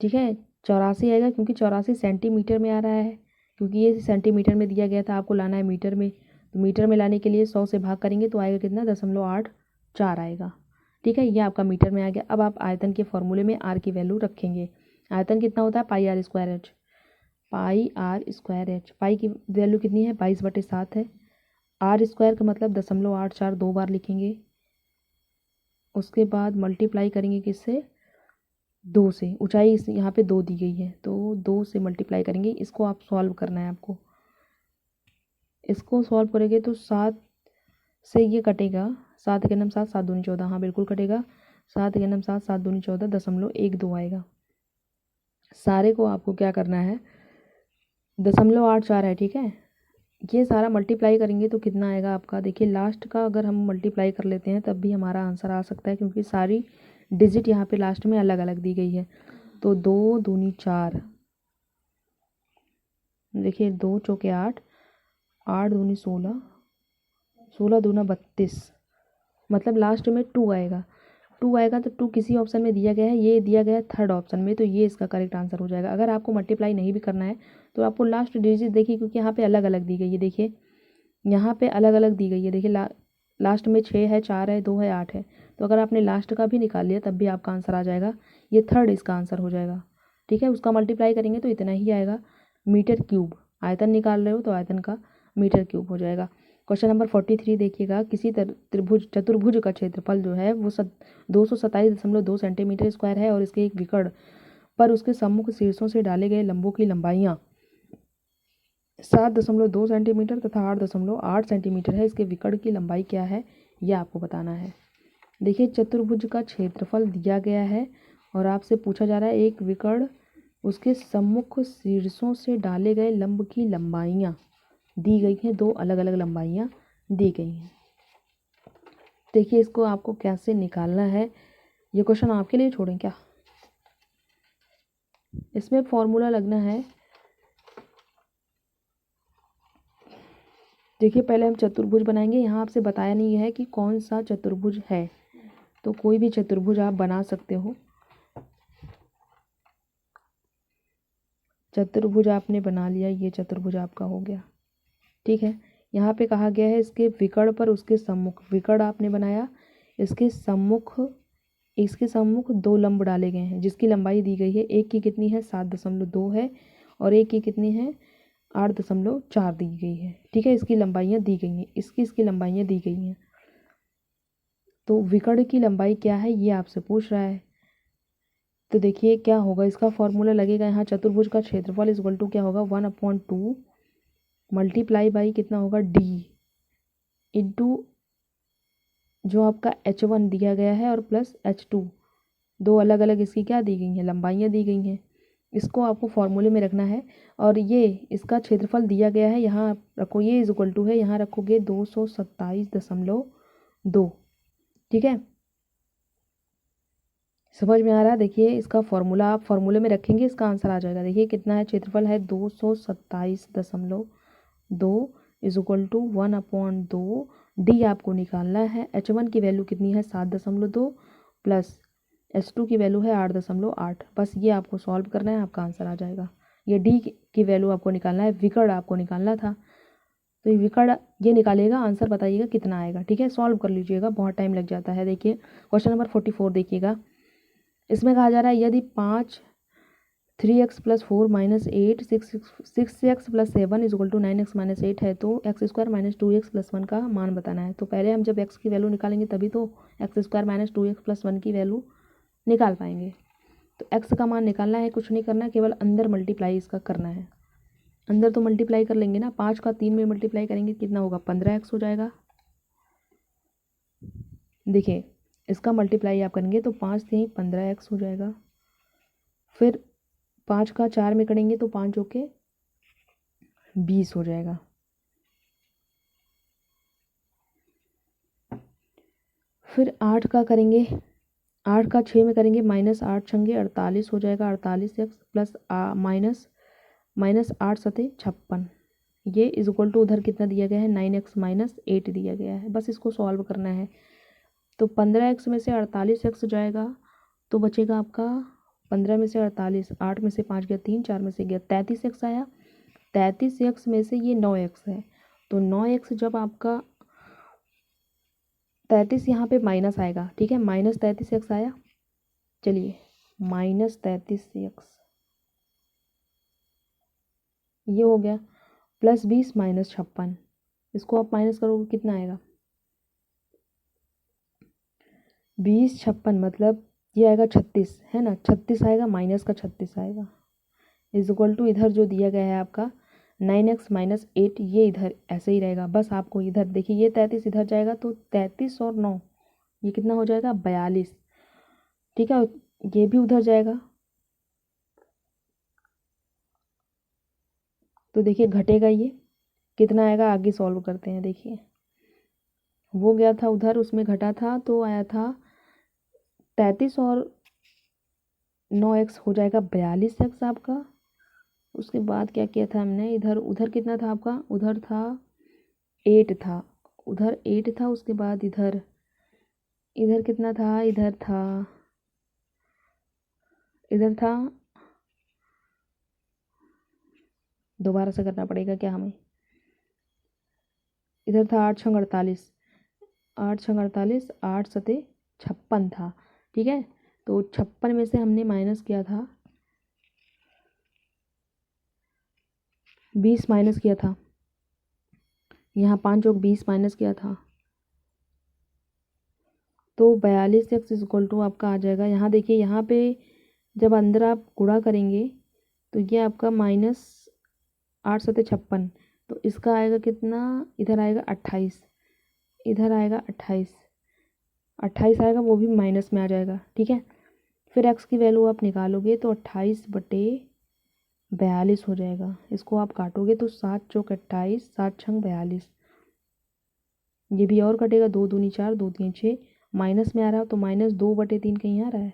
ठीक है, 84 आएगा क्योंकि 84 सेंटीमीटर में आ रहा है, क्योंकि ये सेंटीमीटर में दिया गया था, आपको लाना है मीटर में। तो मीटर में लाने के लिए 100 से भाग करेंगे तो आएगा कितना? 0.84 आएगा। ठीक है, ये आपका मीटर में आ गया। अब आप आयतन के फॉर्मूले में आर की वैल्यू रखेंगे। आयतन कितना होता है? Pi R square H, pi R square H. Pi की वैल्यू कितनी है? 22/7 है। आर स्क्वायर का मतलब 0.84 2 बार लिखेंगे, उसके बाद मल्टीप्लाई करेंगे किससे? 2 से। ऊंचाई यहाँ पे 2 दी गई है तो 2 से मल्टीप्लाई करेंगे। इसको आप सॉल्व करना है आपको। इसको सॉल्व करेंगे तो 7 से ये कटेगा, 7 के नम 7, 7 दूनी 14, हाँ बिल्कुल कटेगा। 7 के नम 7, 7 दूनी 14, 0.12 आएगा। सारे को आपको क्या करना है? 0.84 है, ठीक है। ये सारा मल्टीप्लाई करेंगे तो कितना आएगा आपका? देखिए लास्ट का अगर हम मल्टीप्लाई कर लेते हैं तब भी हमारा आंसर आ सकता है, क्योंकि सारी डिजिट यहाँ पे लास्ट में अलग अलग दी गई है। तो 2 दूनी 4, देखिए 2 चौके 8, 8 दूनी 16, 16 दूना 32, मतलब लास्ट में 2 आएगा। 2 आएगा तो 2 किसी ऑप्शन में दिया गया है, ये दिया गया है थर्ड ऑप्शन में, तो ये इसका करेक्ट आंसर हो जाएगा। अगर आपको मल्टीप्लाई नहीं भी करना है तो आपको लास्ट डिजिट देखिए, क्योंकि यहाँ पे अलग अलग दी गई है। देखिए यहाँ पे अलग अलग दी गई है। देखिए लास्ट में 6 है, 4 है, 2 है, 8 है। तो अगर आपने लास्ट का भी निकाल लिया तब भी आपका आंसर आ जाएगा। ये थर्ड इसका आंसर हो जाएगा। ठीक है, उसका मल्टीप्लाई करेंगे तो इतना ही आएगा, मीटर क्यूब। आयतन निकाल रहे हो तो आयतन का मीटर क्यूब हो जाएगा। क्वेश्चन नंबर 43 देखिएगा। किसी चतुर्भुज का क्षेत्रफल जो है वो 227.2 सेंटीमीटर स्क्वायर है और इसके एक विकर्ण पर उसके सम्मुख शीर्षों से डाले गए लंबों की लंबाइयाँ 7.2 सेंटीमीटर तथा 8.8 सेंटीमीटर है। इसके विकर्ण की लंबाई क्या है, यह आपको बताना है। देखिए चतुर्भुज का क्षेत्रफल दिया गया है और आपसे पूछा जा रहा है एक विकर्ण, उसके सम्मुख शीर्षों से डाले गए लंब की लंबाइयाँ दी गई हैं। 2 अलग अलग लंबाइयाँ दी गई हैं। देखिए इसको आपको कैसे निकालना है, ये क्वेश्चन आपके लिए छोड़ें क्या? इसमें फॉर्मूला लगना है। देखिए पहले हम चतुर्भुज बनाएंगे। यहाँ आपसे बताया नहीं है कि कौन सा चतुर्भुज है, तो कोई भी चतुर्भुज आप बना सकते हो। चतुर्भुज आपने बना लिया, ये चतुर्भुज आपका हो गया। ठीक है। यहाँ पे कहा गया है इसके विकर्ण पर उसके सम्मुख, विकर्ण आपने बनाया, इसके सम्मुख 2 लंब डाले गए हैं जिसकी लंबाई दी गई है। एक की कितनी है 7.2 है और एक की कितनी है 8.4 दी गई है। ठीक है, इसकी लंबाइयाँ दी गई हैं, इसकी लंबाइयाँ दी गई हैं। तो विकर्ण की लंबाई क्या है ये आपसे पूछ रहा है। तो देखिए क्या होगा, इसका फॉर्मूला लगेगा यहाँ, चतुर्भुज का क्षेत्रफल इज इक्वल टू क्या होगा 1/2 मल्टीप्लाई बाई कितना होगा d इंटू जो आपका h1 दिया गया है और प्लस h2, दो अलग अलग इसकी क्या दी गई हैं, लंबाइयाँ दी गई हैं। इसको आपको फॉर्मूले में रखना है और ये इसका क्षेत्रफल दिया गया है, यहाँ आप रखो ये इज इक्वल टू है, यहाँ रखोगे 227.2। ठीक है, समझ में आ रहा है। देखिए इसका फॉर्मूला आप फॉर्मूले में रखेंगे, इसका आंसर आ जाएगा। देखिए कितना है, क्षेत्रफल है 227.2 इज इक्वल टू 1/2। डी आपको निकालना है, h1 की वैल्यू कितनी है 7.2 प्लस h2 की वैल्यू है 8.8। बस ये आपको सॉल्व करना है, आपका आंसर आ जाएगा। ये डी की वैल्यू आपको निकालना है, विकर्ण आपको निकालना था, तो ये विकर्ण ये निकालेगा, आंसर बताइएगा कितना आएगा। ठीक है, सॉल्व कर लीजिएगा, बहुत टाइम लग जाता है। देखिए क्वेश्चन नंबर 44 देखिएगा, इसमें कहा जा रहा है यदि 5 3x + 4 - 8 6x + 7 is equal to 9x - 8 है तो x² - 2x + 1 का मान बताना है। तो पहले हम जब x की वैल्यू निकालेंगे तभी तो x² - 2x + 1 की वैल्यू निकाल पाएंगे। तो x का मान निकालना है, कुछ नहीं करना, केवल अंदर मल्टीप्लाई इसका करना है। अंदर तो मल्टीप्लाई कर लेंगे ना, 5 का 3 में मल्टीप्लाई करेंगे कितना होगा 15x हो जाएगा। देखिए इसका मल्टीप्लाई आप करेंगे तो 5 से 15x हो जाएगा। फिर 5 का 4 में करेंगे तो 5 होके 20 हो जाएगा। फिर 8 का करेंगे, 8 का 6 में करेंगे -8 छंगे 48 हो जाएगा। 48x प्लस माइनस 8 सते 56, ये इज इक्वल टू उधर कितना दिया गया है 9x - 8 दिया गया है। बस इसको सॉल्व करना है। तो 15x में से 48x जाएगा तो बचेगा आपका 15 में से 48, 8 में से 5 गया 3, 4 में से गया 33x आया। 33x में से ये 9x है, तो 9x जब आपका 33 यहाँ पे माइनस आएगा। ठीक है, -33x आया। चलिए -33x ये हो गया, प्लस 20 माइनस 56, इसको आप माइनस करोगे कितना आएगा 20 56 मतलब ये आएगा 36 है ना, 36 आएगा, माइनस का 36 आएगा इज इक्वल टू इधर जो दिया गया है आपका 9x - 8, ये इधर ऐसे ही रहेगा। बस आपको इधर देखिए ये 33 इधर जाएगा तो 33 और 9 ये कितना हो जाएगा 42। ठीक है, ये भी उधर जाएगा तो देखिए घटेगा, ये कितना आएगा आगे सॉल्व करते हैं। देखिए वो गया था उधर, उसमें घटा था तो आया था 33 और 9x हो जाएगा 42x आपका। उसके बाद क्या किया था हमने, इधर उधर कितना था आपका, उधर था 8 था, उधर 8 था। उसके बाद इधर इधर कितना था, इधर था दोबारा से करना पड़ेगा क्या हमें, इधर था 8 छंग 48, 8 छंग 48, 8 सते 56 था। ठीक है, तो 56 में से हमने माइनस किया था 20 माइनस किया था, यहाँ 5 और 20 माइनस किया था तो 42x इज इक्वल टू आपका आ जाएगा। यहाँ देखिए यहाँ पे जब अंदर आप गुणा करेंगे तो ये आपका -8 सते 56, तो इसका आएगा कितना, इधर आएगा 28, इधर आएगा 28, 28 आएगा, वो भी माइनस में आ जाएगा। ठीक है, फिर x की वैल्यू आप निकालोगे तो 28/42 हो जाएगा। इसको आप काटोगे तो 7 चौक 28, 7 छंग 42, ये भी और कटेगा, 2 दूनी 4, 2 3 6, माइनस में आ रहा है तो -2/3 कहीं आ रहा है,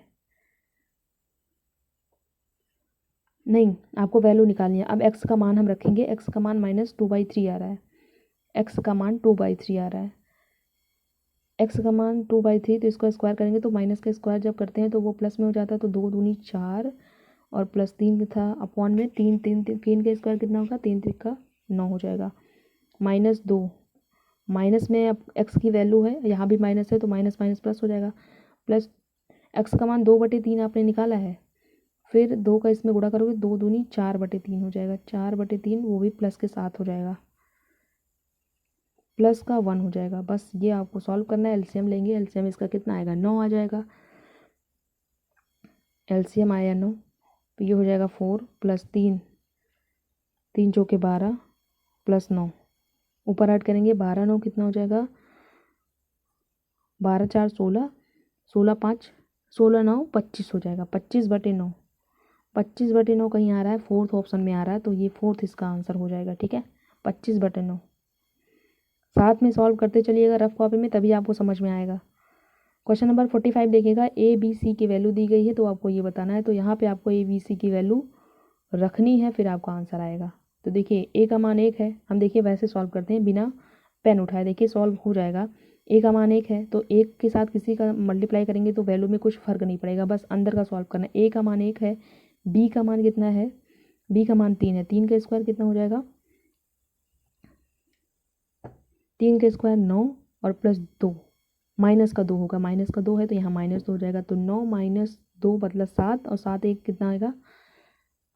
नहीं आपको वैल्यू निकालनी है। अब x का मान हम रखेंगे, x का मान -2/3 आ रहा है, x का मान 2/3 आ रहा है, x का मान 2/3, तो इसको स्क्वायर करेंगे तो माइनस का स्क्वायर जब करते हैं तो वो प्लस में हो जाता है, तो 2 दूनी 4 और प्लस 3 था अपॉन में 3 3 3 का स्क्वायर कितना होगा 3 3 का 9 हो जाएगा। -2, माइनस में अब x की वैल्यू है, यहाँ भी माइनस है तो माइनस माइनस प्लस हो जाएगा, प्लस x का मान 2/3 आपने निकाला है, फिर 2 का इसमें गुणा करोगे, 2 दूनी 4/3 हो जाएगा, 4/3 वो भी प्लस के साथ हो जाएगा, प्लस का 1 हो जाएगा। बस ये आपको सॉल्व करना है। एलसीएम लेंगे, एलसीएम इसका कितना आएगा, 9 आ जाएगा। एलसीएम आया 9, तो ये हो जाएगा 4 + 3, 3 चौके 12 + 9, ऊपर ऐड करेंगे 12 9 कितना हो जाएगा, 12 4 16, 16 5 16 9 25 हो जाएगा, 25/9, 25/9 कहीं आ रहा है, फोर्थ ऑप्शन में आ रहा है, तो ये फोर्थ इसका आंसर हो जाएगा। ठीक है, 25/9। साथ में सॉल्व करते चलिएगा रफ कॉपी में, तभी आपको समझ में आएगा। क्वेश्चन नंबर 45 देखिएगा, ए बी सी की वैल्यू दी गई है, तो आपको ये बताना है, तो यहाँ पे आपको ए बी सी की वैल्यू रखनी है, फिर आपका आंसर आएगा। तो देखिए ए का मान 1 है, हम देखिए वैसे सॉल्व करते हैं बिना पेन उठाए, देखिए सॉल्व हो जाएगा। ए का मान 1 है, तो 1 के साथ किसी का मल्टीप्लाई करेंगे तो वैल्यू में कुछ फर्क नहीं पड़ेगा, बस अंदर का सॉल्व करना है। ए का मान 1 है, बी का मान कितना है, बी का मान 3 है, 3 का स्क्वायर कितना हो जाएगा, 3 का स्क्वायर 9 और +2, माइनस का 2 होगा, माइनस का 2 है तो यहाँ -2 हो जाएगा, तो 9 - 2 मतलब 7, और 7 1 कितना आएगा,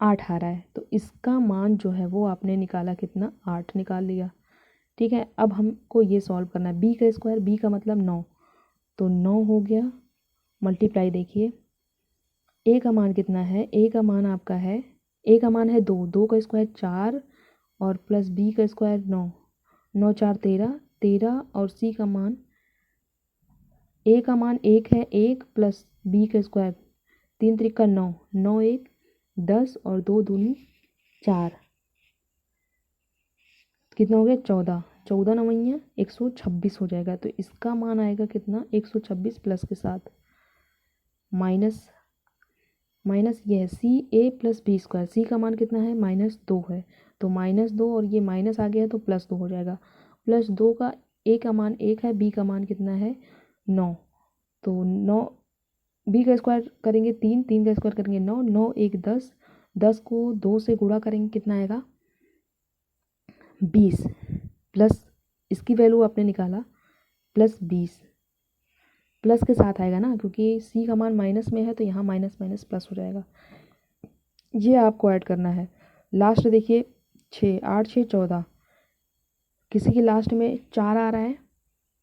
8 आ रहा है। तो इसका मान जो है वो आपने निकाला कितना, 8 निकाल लिया। ठीक है, अब हमको ये सॉल्व करना है। बी का स्क्वायर, बी का मतलब 9, तो 9 हो गया, मल्टीप्लाई देखिए ए का मान कितना है, ए का मान आपका है, ए का मान है 2, 2 का स्क्वायर 4 और प्लस बी का स्क्वायर 9, 9 4 13, 13 और सी का मान, ए का मान 1 है, 1 प्लस बी का स्क्वायर 3 त्रिक 9, 9 1 10 और 2 दूनी 4, कितना हो गया 14, 14 9 126 हो जाएगा। तो इसका मान आएगा कितना, 126 प्लस के साथ माइनस माइनस ये है सी ए प्लस बी स्क्वायर, सी का मान कितना है, -2 है, तो -2 और ये माइनस आ गया है तो +2 हो जाएगा। +2 का ए का मान 1 है, बी का मान कितना है 9, तो 9 बी का स्क्वायर करेंगे 3, 3 का स्क्वायर करेंगे 9, 9 1 10, 10 को 2 से गुणा करेंगे कितना आएगा 20, प्लस इसकी वैल्यू आपने निकाला +20, प्लस के साथ आएगा ना, क्योंकि सी का मान माइनस में है तो यहाँ माइनस माइनस प्लस हो जाएगा। ये आपको ऐड करना है। लास्ट देखिए 6 8 6 14, किसी के लास्ट में 4 आ रहा है,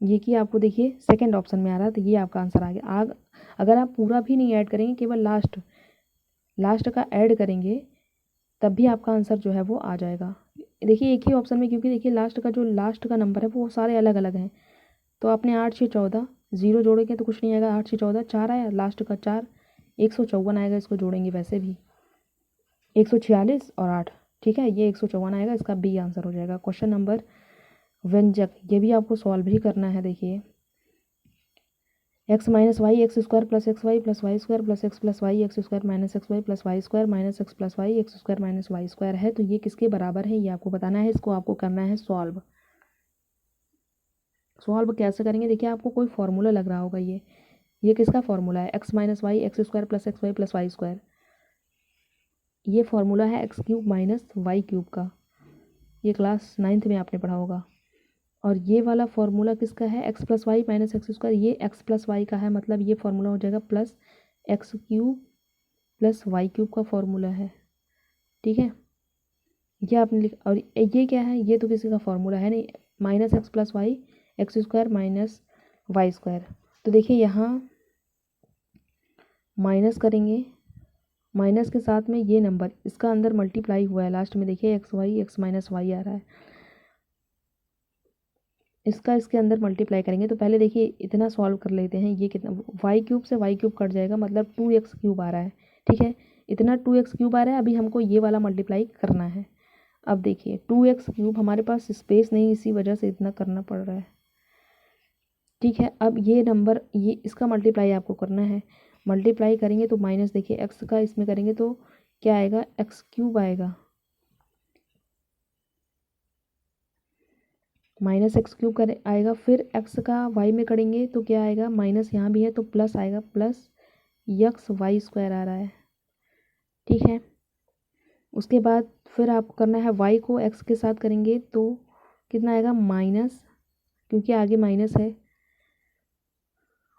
ये कि आपको देखिए सेकंड ऑप्शन में आ रहा है, तो ये आपका आंसर आ गया। अगर आप पूरा भी नहीं ऐड करेंगे, केवल लास्ट का ऐड करेंगे, तब भी आपका आंसर जो है वो आ जाएगा। देखिए एक ही ऑप्शन में, क्योंकि देखिए लास्ट का नंबर है वो सारे अलग अलग हैं, तो आपने 8 6 14 0 जोड़ेंगे तो कुछ नहीं आएगा, 8 6 14 4 आया, लास्ट का 4 154 आएगा, इसको जोड़ेंगे वैसे भी 146 और 8, ठीक है, ये 154 आएगा, इसका बी आंसर हो जाएगा। क्वेश्चन नंबर व्यंजक, ये भी आपको सॉल्व ही करना है। देखिए x - y x square plus x y plus y square plus x plus y x square minus x y plus y square minus x plus y x square minus y square है, तो ये किसके बराबर है ये आपको बताना है। इसको आपको करना है सॉल्व। सॉल्व कैसे करेंगे, देखिए आपको कोई फॉर्मूला लग रहा होगा, ये किसका फॉर्मूला है, x - y x square plus x y plus y square, ये फॉर्मूला है x³ माइनस y³ का, ये क्लास 9th में आपने पढ़ा होगा। और ये वाला फॉर्मूला किसका है, x + y minus x square, ये x + y का है, मतलब ये फॉर्मूला हो जाएगा प्लस x³ प्लस y³ का फॉर्मूला है। ठीक है, ये आपने लिखा, और ये क्या है, ये तो किसी का फॉर्मूला है नहीं, -x + y x square minus y square. तो देखिए यहाँ माइनस करेंगे, माइनस के साथ में ये नंबर इसका अंदर मल्टीप्लाई हुआ है लास्ट में, देखिए x y x - y आ रहा है, इसका इसके अंदर मल्टीप्लाई करेंगे। तो पहले देखिए इतना सॉल्व कर लेते हैं, ये कितना y³ से y³ कट जाएगा, मतलब 2x³ आ रहा है। ठीक है, इतना 2x³ आ रहा है, अभी हमको ये वाला मल्टीप्लाई करना है। अब देखिए 2x³ हमारे पास स्पेस नहीं, इसी वजह से इतना करना पड़ रहा है। ठीक है, अब ये नंबर, ये इसका मल्टीप्लाई आपको करना है, मल्टीप्लाई करेंगे तो माइनस, देखिए एक्स का इसमें करेंगे तो क्या आएगा, x³ आएगा, -x³ कर आएगा, फिर x का y में करेंगे तो क्या आएगा, माइनस यहाँ भी है तो प्लस आएगा, प्लस x² आ रहा है। ठीक है, उसके बाद फिर आपको करना है y को x के साथ करेंगे तो कितना आएगा माइनस, क्योंकि आगे माइनस है,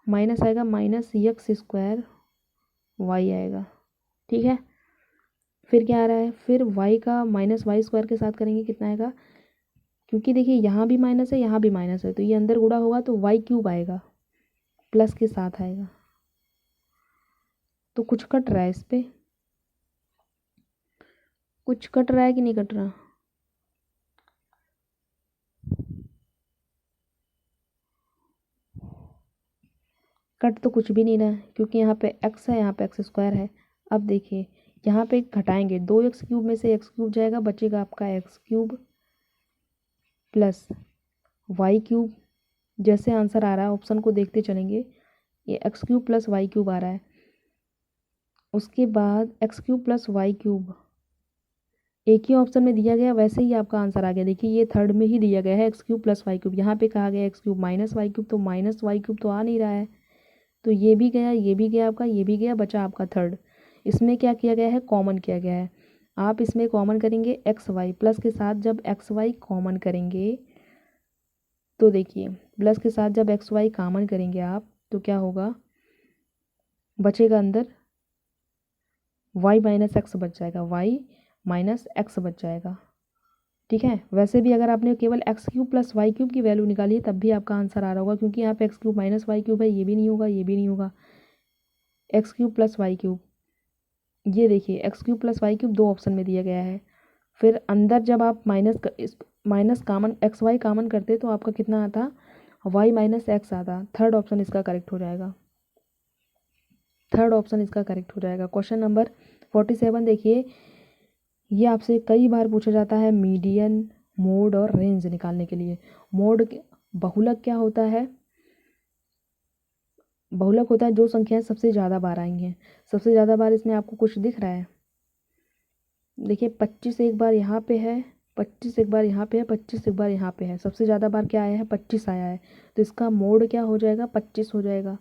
माइनस आएगा माइनस एक्स स्क्वायर वाई आएगा। ठीक है, फिर क्या आ रहा है, फिर वाई का माइनस वाई स्क्वायर के साथ करेंगे, कितना आएगा, क्योंकि देखिए यहाँ भी माइनस है यहाँ भी माइनस है, तो ये अंदर गुणा होगा तो वाई क्यूब आएगा, प्लस के साथ आएगा। तो कुछ कट रहा है इस पे, कुछ कट रहा है कि नहीं कट रहा? कट तो कुछ भी नहीं रहा है, क्योंकि यहाँ पे एक्स है यहाँ पे एक्स स्क्वायर है। अब देखिए यहाँ पे घटाएंगे, 2x³ में से x³ जाएगा, बचेगा आपका x³ प्लस y³। जैसे आंसर आ रहा है ऑप्शन को देखते चलेंगे, ये x³ प्लस y³ आ रहा है। उसके बाद x³ प्लस y³ एक ही ऑप्शन में दिया गया, वैसे ही आपका आंसर आ गया। देखिए ये थर्ड में ही दिया गया है x³ प्लस y³, यहाँ पे कहा गया x³ माइनस y³, तो माइनस y³ तो आ नहीं रहा है, तो ये भी गया, ये भी गया आपका, ये भी गया, बचा आपका थर्ड। इसमें क्या किया गया है, कॉमन किया गया है। आप इसमें कॉमन करेंगे एक्स वाई, प्लस के साथ जब एक्स वाई कॉमन करेंगे तो देखिए प्लस के साथ जब एक्स वाई कॉमन करेंगे आप, तो क्या होगा, बचेगा अंदर वाई माइनस एक्स बच जाएगा, वाई माइनस एक्स बच जाएगा। ठीक है, वैसे भी अगर आपने केवल x³ प्लस y³ की वैल्यू निकाली है तब भी आपका आंसर आ रहा होगा, क्योंकि यहाँ पे x³ माइनस y³ है, ये भी नहीं होगा, ये भी नहीं होगा, x³ प्लस y³। ये देखिए x³ प्लस y³ दो ऑप्शन में दिया गया है। फिर अंदर जब आप माइनस कामन एक्स वाई कामन करते तो आपका कितना आता, y माइनस एक्स आता। थर्ड ऑप्शन इसका करेक्ट हो जाएगा, थर्ड ऑप्शन इसका करेक्ट हो जाएगा। क्वेश्चन नंबर 47 देखिए, ये आपसे कई बार पूछा जाता है मीडियन, मोड और रेंज निकालने के लिए। मोड बहुलक क्या होता है, बहुलक होता है जो संख्याएं सबसे ज़्यादा बार आई हैं। सबसे ज़्यादा बार इसमें आपको कुछ दिख रहा है, देखिए 25 एक बार यहाँ पे है, 25 एक बार यहाँ पे है, 25 एक बार यहाँ पे है, सबसे ज़्यादा बार क्या आया है, 25 आया है, तो इसका मोड क्या हो जाएगा, 25 हो जाएगा।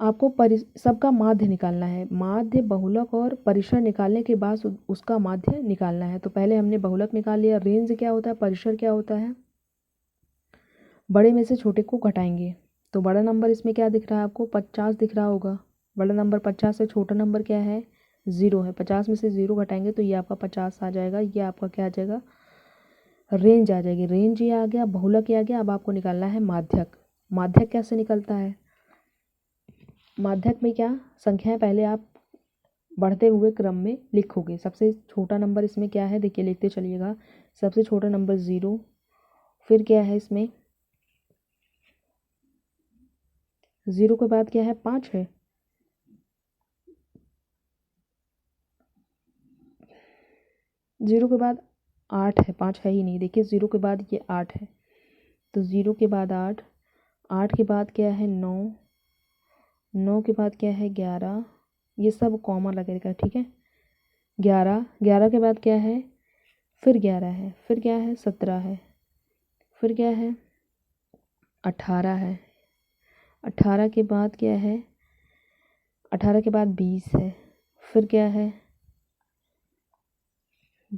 आपको सबका माध्य निकालना है, माध्य बहुलक और परिसर निकालने के बाद उसका माध्य निकालना है। तो पहले हमने बहुलक निकाल लिया, रेंज क्या होता है, परिसर क्या होता है, बड़े में से छोटे को घटाएंगे। तो बड़ा नंबर इसमें क्या दिख रहा है आपको, 50 दिख रहा होगा। बड़ा नंबर 50 से छोटा नंबर क्या है, 0 है। 50 में से 0 घटाएंगे तो ये आपका 50 आ जाएगा, ये आपका क्या आ जाएगा, रेंज आ जाएगी। रेंज ये आ गया, बहुलक ये आ गया। अब आपको निकालना है माध्यक। माध्यक कैसे निकलता है, माध्यक में क्या संख्याएं पहले आप बढ़ते हुए क्रम में लिखोगे। सबसे छोटा नंबर इसमें क्या है, देखिए लिखते चलिएगा। सबसे छोटा नंबर 0, फिर क्या है इसमें 0 के बाद क्या है, 5 है, 0 के बाद 8 है, 5 है ही नहीं, देखिए 0 के बाद ये 8 है, तो 0 के बाद 8, 8 के बाद क्या है 9, 9 के बाद क्या है 11, ये सब कॉमन लगेगा। ठीक है, 11, 11 के बाद क्या है, फिर 11 है, फिर क्या है 17 है, फिर क्या है 18 है, 18 के बाद क्या है, 18 के बाद 20 है, फिर क्या है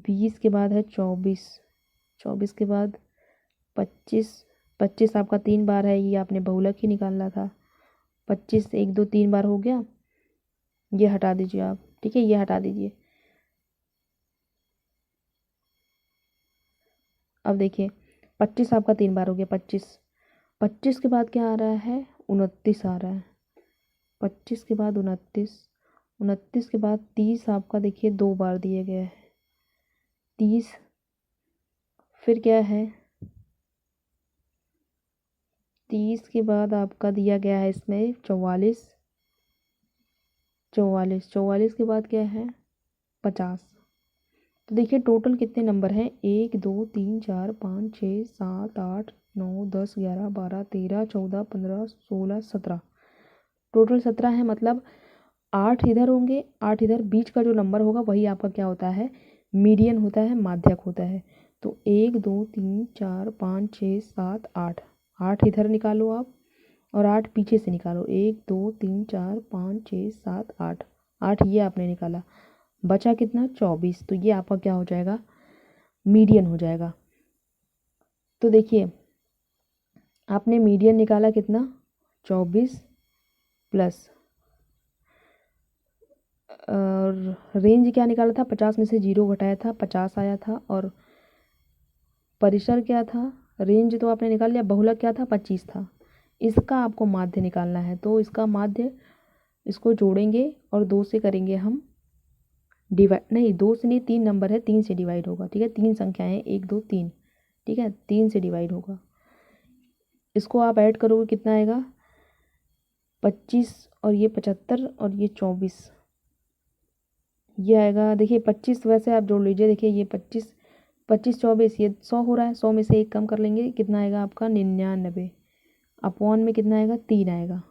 20 के बाद है 24, 24 के बाद 25, 25 आपका 3 बार है, ये आपने बहुलक ही निकालना था। 25 1 2 3 बार हो गया, ये हटा दीजिए आप। ठीक है, ये हटा दीजिए। अब देखिए 25 आपका 3 बार हो गया, 25, 25 के बाद क्या आ रहा है, 29 आ रहा है, 25 के बाद 29, 29 के बाद 30 आपका देखिए 2 बार दिए गए हैं, 30, फिर क्या है 30 के बाद आपका दिया गया है इसमें 44, 44, 44 के बाद क्या है 50। तो देखिए टोटल कितने नंबर हैं, 1 2 3 4 5 6 7 8 9 10 11 12 13 14 15 16 17, टोटल 17 है। मतलब 8 इधर होंगे, 8 इधर, बीच का जो नंबर होगा वही आपका क्या होता है, मीडियन होता है, माध्यक होता है। तो 1 2 3 4 5 6 7 8, 8 इधर निकालो आप और 8 पीछे से निकालो, 1 2 3 4 5 6 7 8, 8 ये आपने निकाला, बचा कितना 24, तो ये आपका क्या हो जाएगा, मीडियन हो जाएगा। तो देखिए आपने मीडियन निकाला कितना 24 प्लस और रेंज क्या निकाला था 50 में से 0 घटाया था 50 आया था। और परिसर क्या था, रेंज तो आपने निकाल लिया, बहुलक क्या था 25 था। इसका आपको माध्य निकालना है। तो इसका माध्य इसको जोड़ेंगे और 2 से करेंगे हम डिवाइड, नहीं 2 से नहीं 3 नंबर है 3 से डिवाइड होगा। ठीक है 3 संख्याएं हैं 1 2 3, ठीक है 3 से डिवाइड होगा। इसको आप ऐड करोगे कितना आएगा 25 और ये 75 और ये 24, ये आएगा देखिए 25 वैसे आप जोड़ लीजिए। देखिए ये 25 25 24 ये 100 हो रहा है, 100 में से 1 कम कर लेंगे कितना आएगा आपका 99 अपॉन में कितना आएगा 3 आएगा।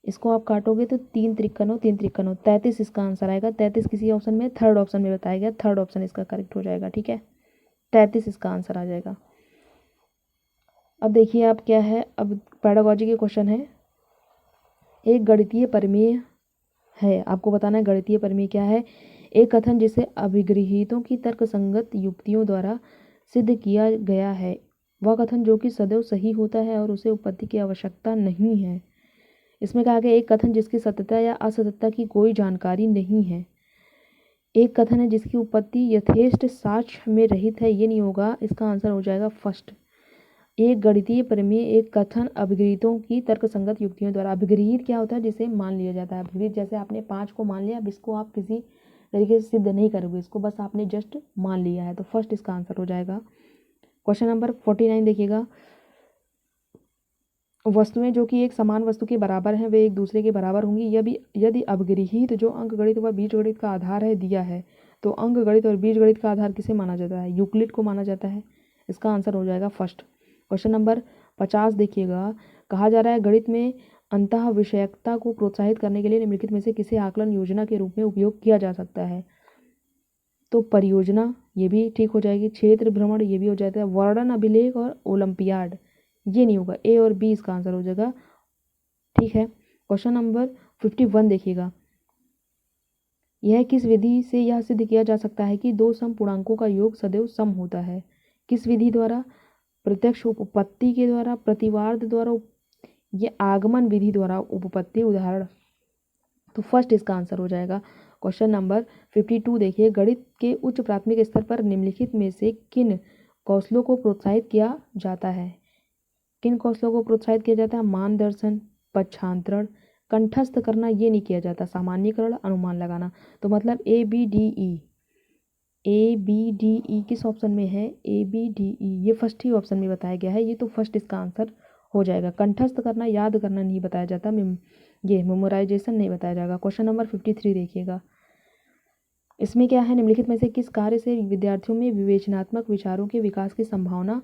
इसको आप काटोगे तो 3 त्रिकनो 3 त्रिकनो 33 इसका आंसर आएगा। 33 किसी ऑप्शन में, थर्ड ऑप्शन में बताया गया, थर्ड ऑप्शन इसका करेक्ट हो जाएगा। ठीक है 33 इसका आंसर आ जाएगा। अब देखिए आप क्या है, अब पेडागोजी के क्वेश्चन है। एक गणितीय प्रमेय है, आपको बताना है गणितीय प्रमेय क्या है। एक कथन जिसे अभिगृहीतों की तर्कसंगत युक्तियों द्वारा सिद्ध किया गया है वह कथन जो कि सदैव सही होता है और उसे उपपत्ति की आवश्यकता नहीं है। इसमें कहा गया एक कथन जिसकी सत्यता या असत्यता की कोई जानकारी नहीं है। एक कथन है जिसकी उपपत्ति यथेष्ट साक्ष्य में रहित है, ये नहीं होगा, इसका आंसर हो जाएगा फर्स्ट। एक गणितीय प्रमेय एक कथन अभिगृहीतों की तर्कसंगत युक्तियों द्वारा, अभिगृहित क्या होता है जिसे मान लिया जाता है। अभिगृहित जैसे आपने 5 को मान लिया, अब इसको आप किसी तरीके से सिद्ध नहीं करोगे, इसको बस आपने जस्ट मान लिया है, तो फर्स्ट इसका आंसर हो जाएगा। क्वेश्चन नंबर 49 देखिएगा। वस्तुएं जो कि एक समान वस्तु के बराबर हैं वे एक दूसरे के बराबर होंगी यदि अवगृहीत जो अंकगणित व बीजगणित का आधार है दिया है तो अंकगणित और बीजगणित का आधार किसे माना जाता है, यूक्लिड को माना जाता है। इसका आंसर हो जाएगा फर्स्ट। क्वेश्चन नंबर 50 देखिएगा। कहा जा रहा है गणित में अंतः विषयकता को प्रोत्साहित करने के लिए निम्नलिखित में से किसे आकलन योजना के रूप में उपयोग किया जा सकता है। तो परियोजना ये भी ठीक हो जाएगी, क्षेत्र भ्रमण ये भी हो जाता है, वर्णन अभिलेख और ओलंपियाड ये नहीं होगा, ए और बी इसका आंसर हो जाएगा। ठीक है क्वेश्चन नंबर 51 देखिएगा। यह किस विधि से यह सिद्ध किया जा सकता है कि दो सम पूर्णांकों का योग सदैव सम होता है। किस विधि द्वारा, प्रत्यक्ष उपपत्ति के द्वारा, प्रतिवाद द्वारा, ये आगमन विधि द्वारा उपपत्ति। उदाहरण, तो फर्स्ट इसका आंसर हो जाएगा। क्वेश्चन नंबर 52 देखिए। गणित के उच्च प्राथमिक स्तर पर निम्नलिखित में से किन कौशलों को प्रोत्साहित किया जाता है। किन कौशलों को प्रोत्साहित किया जाता है, मानदर्शन, पक्षांतरण, कंठस्थ करना ये नहीं किया जाता, सामान्यीकरण, अनुमान लगाना। तो मतलब ए बी डी ई किस ऑप्शन में है, ए बी डी ई ये फर्स्ट ही ऑप्शन में बताया गया है, ये तो फर्स्ट इसका आंसर हो जाएगा। कंठस्थ करना, याद करना नहीं बताया जाता, ये मेमोराइजेशन नहीं बताया जाएगा। क्वेश्चन नंबर 53 देखिएगा। इसमें क्या है, निम्नलिखित में से किस कार्य से विद्यार्थियों में विवेचनात्मक विचारों के विकास की संभावना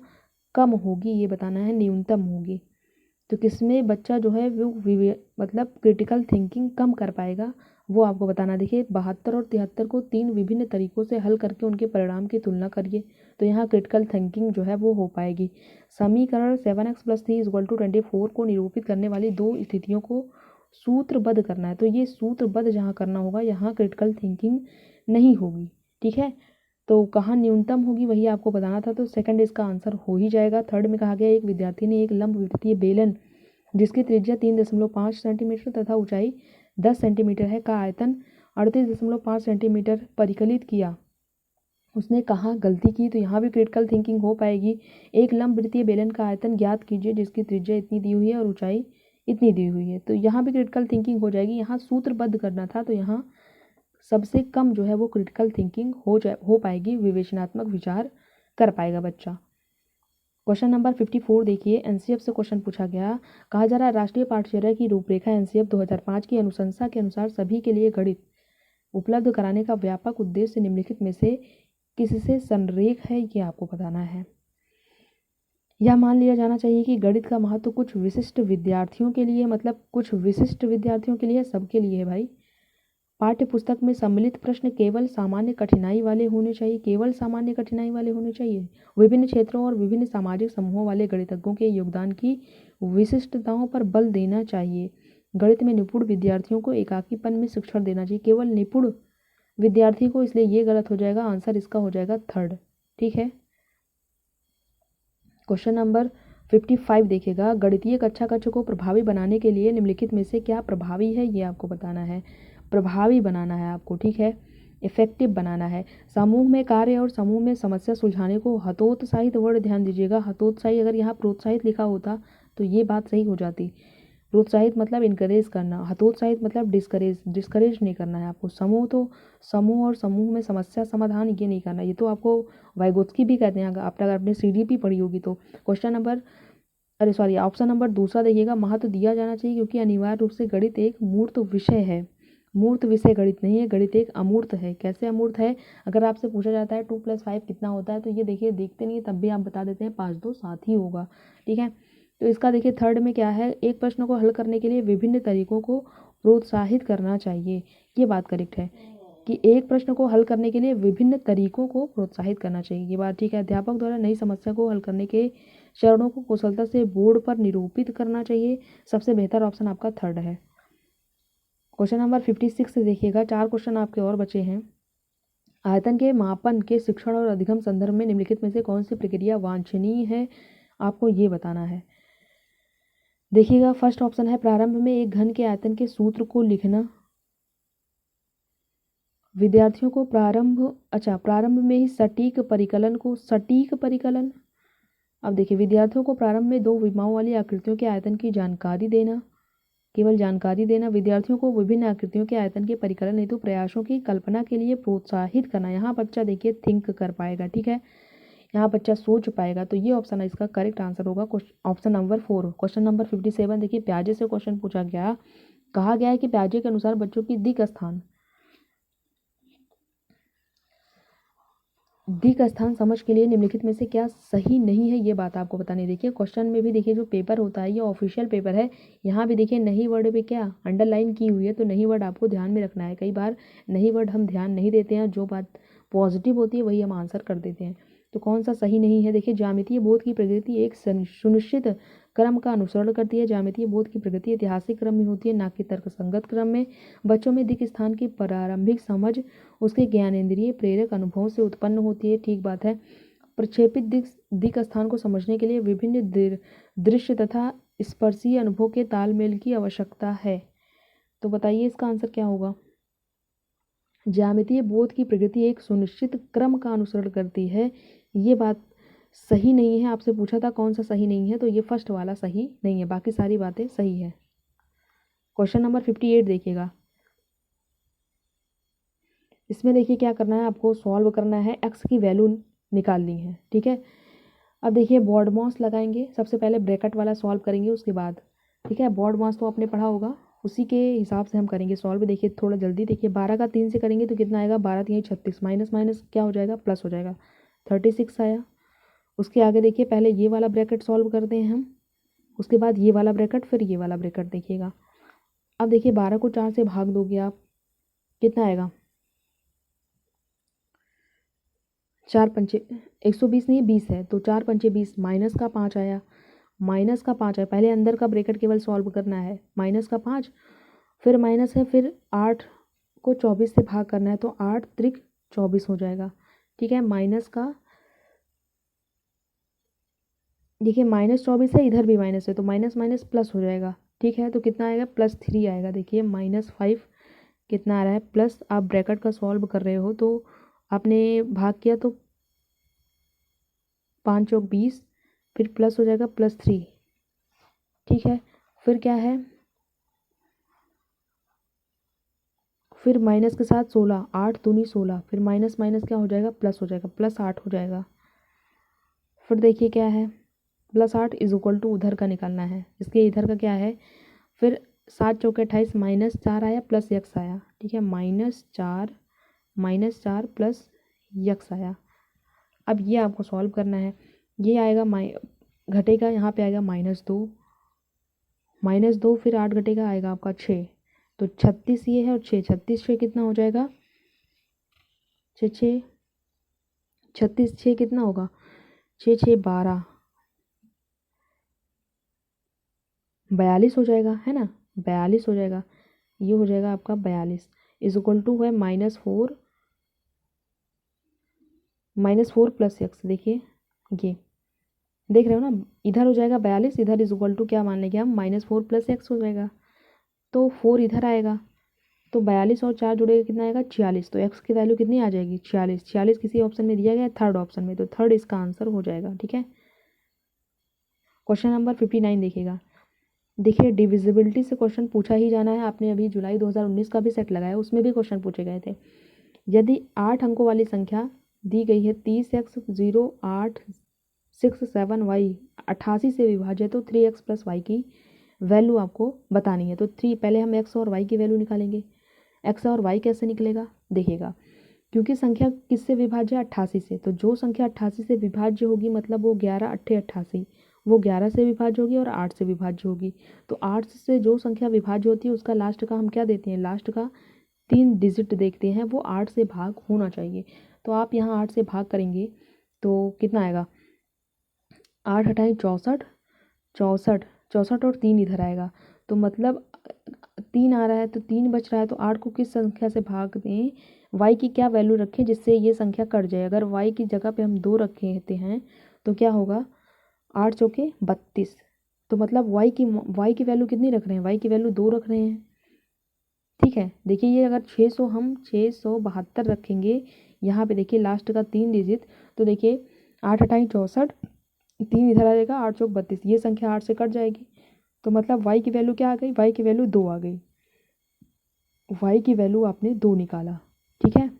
कम होगी, ये बताना है, न्यूनतम होगी। तो किसमें बच्चा जो है वो मतलब क्रिटिकल थिंकिंग कम कर पाएगा वो आपको बताना। देखिए 72 और 73 को 3 विभिन्न तरीकों से हल करके उनके परिणाम की तुलना करिए, तो यहाँ क्रिटिकल थिंकिंग जो है वो हो पाएगी। समीकरण 7x + 3 = 24 को निरूपित करने वाली दो स्थितियों को सूत्रबद्ध करना है, तो ये सूत्रबद्ध जहाँ करना होगा यहाँ क्रिटिकल थिंकिंग नहीं होगी। ठीक है, तो कहाँ न्यूनतम होगी वही आपको बताना था, तो सेकंड इसका आंसर हो ही जाएगा। थर्ड में कहा गया एक विद्यार्थी ने एक लंबवृत्तीय बेलन जिसकी त्रिज्या 3.5 सेंटीमीटर तथा ऊंचाई 10 सेंटीमीटर है का आयतन 38.5 सेंटीमीटर परिकलित किया। उसने कहाँ गलती की, तो यहाँ भी क्रिटिकल थिंकिंग हो पाएगी। एक लंबवृत्तीय बेलन का आयतन ज्ञात कीजिए जिसकी त्रिज्या इतनी दी हुई है और ऊंचाई इतनी दी हुई है, तो यहाँ भी क्रिटिकल थिंकिंग हो जाएगी। यहाँ सूत्रबद्ध करना था, तो यहाँ सबसे कम जो है वो क्रिटिकल थिंकिंग हो पाएगी, विवेचनात्मक विचार कर पाएगा बच्चा। क्वेश्चन नंबर 54 देखिए। एनसीएफ से क्वेश्चन पूछा गया। कहा जा रहा है राष्ट्रीय पाठ्यचर्या की रूपरेखा एनसीएफ 2005 की अनुशंसा के अनुसार सभी के लिए गणित उपलब्ध कराने का व्यापक उद्देश्य निम्नलिखित में से किससे संरेख है, ये आपको बताना है। यह मान लिया जाना चाहिए कि गणित का महत्व कुछ विशिष्ट विद्यार्थियों के लिए, मतलब कुछ विशिष्ट विद्यार्थियों के लिए, सबके लिए है भाई। पाठ्य पुस्तक में सम्मिलित प्रश्न केवल सामान्य कठिनाई वाले होने चाहिए, केवल सामान्य कठिनाई वाले होने चाहिए। विभिन्न क्षेत्रों और विभिन्न सामाजिक समूहों वाले गणितज्ञों के योगदान की विशिष्टताओं पर बल देना चाहिए। गणित में निपुण विद्यार्थियों को एकाकीपन में शिक्षण देना चाहिए, केवल निपुण विद्यार्थी को, इसलिए ये गलत हो जाएगा, आंसर इसका हो जाएगा थर्ड। ठीक है। क्वेश्चन नंबर 55 देखिएगा, गणितीय कक्षा कक्ष को प्रभावी बनाने के लिए निम्नलिखित में से क्या प्रभावी है, ये आपको बताना है। प्रभावी बनाना है आपको, ठीक है, इफेक्टिव बनाना है। समूह में कार्य और समूह में समस्या सुलझाने को हतोत्साहित वर्ड ध्यान दीजिएगा। हतोत्साही, अगर यहाँ प्रोत्साहित लिखा होता तो ये बात सही हो जाती। प्रोत्साहित मतलब इनकरेज करना, हतोत्साहित मतलब डिस्करेज, डिस्करेज नहीं करना है आपको। समूह तो समूह और समूह में समस्या समाधान ये नहीं करना, ये तो आपको वाइगोत्स्की भी कहते हैं, अगर आपने सीडीपी पढ़ी होगी तो। क्वेश्चन नंबर ऑप्शन नंबर दूसरा देखिएगा, महत्व दिया जाना चाहिए क्योंकि अनिवार्य रूप से गणित एक मूर्त विषय है। मूर्त विषय गणित नहीं है, गणित एक अमूर्त है। कैसे अमूर्त है? अगर आपसे पूछा जाता है 2+5 कितना होता है, तो ये देखिए देखते नहीं है तब भी आप बता देते हैं 5 2 7 ही होगा, ठीक है। तो इसका देखिए थर्ड में क्या है, एक प्रश्न को हल करने के लिए विभिन्न तरीकों को प्रोत्साहित करना चाहिए। ये बात करेक्ट है कि एक प्रश्न को हल करने के लिए विभिन्न तरीकों को प्रोत्साहित करना चाहिए, ये बात ठीक है। अध्यापक द्वारा नई समस्या को हल करने के चरणों को कुशलता से बोर्ड पर निरूपित करना चाहिए। सबसे बेहतर ऑप्शन आपका थर्ड है। क्वेश्चन नंबर 56 से देखिएगा, 4 क्वेश्चन आपके और बचे हैं। आयतन के मापन के शिक्षण और अधिगम संदर्भ में निम्नलिखित में से कौन सी प्रक्रिया वांछनीय है, आपको ये बताना है। देखिएगा फर्स्ट ऑप्शन है, प्रारंभ में एक घन के आयतन के सूत्र को लिखना। विद्यार्थियों को प्रारंभ में ही सटीक परिकलन। अब देखिए, विद्यार्थियों को प्रारंभ में 2 विमाओं वाली आकृतियों के आयतन की जानकारी देना, केवल जानकारी देना। विद्यार्थियों को विभिन्न आकृतियों के आयतन के परिकलन हेतु प्रयासों की कल्पना के लिए प्रोत्साहित करना। यहाँ बच्चा देखिए थिंक कर पाएगा, ठीक है, यहाँ बच्चा सोच पाएगा। तो ये ऑप्शन है इसका करेक्ट आंसर होगा, ऑप्शन नंबर 4। क्वेश्चन नंबर 57 देखिए, प्याजे से क्वेश्चन पूछा गया, कहा गया है कि प्याजे के अनुसार बच्चों की दिक स्थान समझ के लिए निम्नलिखित में से क्या सही नहीं है, ये बात आपको बतानी है। देखिए क्वेश्चन में भी देखिए जो पेपर होता है ये ऑफिशियल पेपर है, यहाँ भी देखिए नहीं वर्ड पे क्या अंडरलाइन की हुई है, तो नहीं वर्ड आपको ध्यान में रखना है। कई बार नहीं वर्ड हम ध्यान नहीं देते हैं, जो बात पॉजिटिव होती है वही हम आंसर कर देते हैं। तो कौन सा सही नहीं है? देखिए, ज्यामितीय बोध की प्रगति एक सुनिश्चित क्रम का अनुसरण करती है। ज्यामितीय बोध की प्रगति ऐतिहासिक क्रम में होती है, ना कि तर्कसंगत क्रम में। बच्चों में दिक स्थान की प्रारंभिक समझ उसके ज्ञानेंद्रिय प्रेरक अनुभवों से उत्पन्न होती है, ठीक बात है। प्रक्षेपित दिक स्थान को समझने के लिए विभिन्न दृश्य तथा स्पर्शीय अनुभव के तालमेल की आवश्यकता है। तो बताइए इसका आंसर क्या होगा? ज्यामितीय बोध की प्रगति एक सुनिश्चित क्रम का अनुसरण करती है, ये बात सही नहीं है। आपसे पूछा था कौन सा सही नहीं है, तो ये फर्स्ट वाला सही नहीं है, बाकी सारी बातें सही है। क्वेश्चन नंबर 58 देखिएगा, इसमें देखिए क्या करना है, आपको सॉल्व करना है, एक्स की वैल्यू निकालनी है, ठीक है। अब देखिए बॉड मास लगाएंगे, सबसे पहले ब्रैकेट वाला सॉल्व करेंगे उसके बाद, ठीक है। बॉड मास तो आपने पढ़ा होगा, उसी के हिसाब से हम करेंगे सॉल्व। देखिए थोड़ा जल्दी, देखिए 12 का 3 से करेंगे तो कितना आएगा, 12 3 36, माइनस माइनस क्या हो जाएगा, प्लस हो जाएगा, 36 आया। उसके आगे देखिए पहले ये वाला ब्रैकेट सॉल्व करते हैं हम, उसके बाद ये वाला ब्रैकेट, फिर ये वाला ब्रैकेट देखिएगा। अब देखिए 12 को 4 से भाग दोगे आप, कितना आएगा, 4 पंचे 120 नहीं 20 है, तो 4 पंचे 20, माइनस का 5 आया, माइनस का 5 है। पहले अंदर का ब्रैकेट केवल सॉल्व करना है, माइनस का 5, फिर माइनस है, फिर 8 को 24 से भाग करना है, तो 8 त्रिक 24 हो जाएगा, ठीक है। माइनस का देखिए -24 है, इधर भी माइनस है, तो माइनस माइनस प्लस हो जाएगा, ठीक है। तो कितना आएगा, +3 आएगा। देखिए -5 कितना आ रहा है, प्लस, आप ब्रैकेट का सॉल्व कर रहे हो तो आपने भाग किया तो 5 चौक 20, फिर प्लस हो जाएगा +3, ठीक है। फिर क्या है, फिर माइनस के साथ 16, 8 दूनी 16, फिर माइनस माइनस क्या हो जाएगा, प्लस हो जाएगा, +8 हो जाएगा। फिर देखिए क्या है, +8 इज इक्वल टू उधर का निकालना है, इसके इधर का क्या है, फिर 7 चौके 28, -4 आया प्लस यक्स आया, ठीक है। -4 प्लस यक्स आया। अब ये आपको सॉल्व करना है, ये आएगा घटेगा, यहाँ पे आएगा -2, फिर 8 घटेगा, आएगा आपका 6, तो 36 ये है, और 6 36 6 कितना हो जाएगा, 6 36 6 कितना होगा, 6 6 12, 42 हो जाएगा, है ना, 42 हो जाएगा। ये हो जाएगा आपका 42 इज इक्वल टू है -4 -4 + x, देखिए ये देख रहे हो ना, इधर हो जाएगा 42, इधर इज इक्वल टू क्या मान लेंगे हम, -4 + x हो जाएगा, तो 4 इधर आएगा, तो 42 और 4 जुड़ेगा कितना आएगा 46, तो x की वैल्यू कितनी आ जाएगी 46। 46 किसी ऑप्शन में दिया गया है, थर्ड ऑप्शन में, तो थर्ड इसका आंसर हो जाएगा। ठीक है, क्वेश्चन नंबर 59 देखिएगा। देखिए डिविजिबिलिटी से क्वेश्चन पूछा ही जाना है, आपने अभी जुलाई 2019 का भी सेट लगाया, उसमें भी क्वेश्चन पूछे गए थे। यदि 8 अंकों वाली संख्या दी गई है 30x 0 8 6 7 y 88 से विभाज्य है, तो 3x + y की वैल्यू आपको बतानी है। तो पहले हम x और y की वैल्यू निकालेंगे। x और y कैसे निकलेगा देखिएगा, क्योंकि संख्या किससे विभाज्य है 88 से, तो जो संख्या 88 से विभाज्य होगी मतलब वो 11 8 88, वो 11 से विभाज्य होगी और 8 से विभाज्य होगी। तो 8 से जो संख्या विभाज्य होती है उसका लास्ट का हम क्या देते हैं, लास्ट का 3 डिजिट देखते हैं, वो 8 से भाग होना चाहिए। तो आप यहाँ 8 से भाग करेंगे तो कितना आएगा, 8 8 64, 64 64 और 3 इधर आएगा, तो मतलब 3 आ रहा है, तो 3 बच रहा है, तो 8 को किस संख्या से भाग दें, y की क्या वैल्यू रखें जिससे ये संख्या कट जाए। अगर y की जगह पे हम 2 रखते हैं तो क्या होगा, 8 चौके 32, तो मतलब y की वैल्यू कितनी रख रहे हैं, y की वैल्यू 2 रख रहे हैं। ठीक है, देखिए ये अगर 600 हम 672 रखेंगे, यहाँ पे देखिए लास्ट का 3 डिजिट, तो देखिए 8 8 64, 3 इधर आ जाएगा, 8 चौक 32, ये संख्या 8 से कट जाएगी, तो मतलब y की वैल्यू क्या आ गई, y की वैल्यू 2 आ गई, y की वैल्यू आपने 2 निकाला। ठीक है,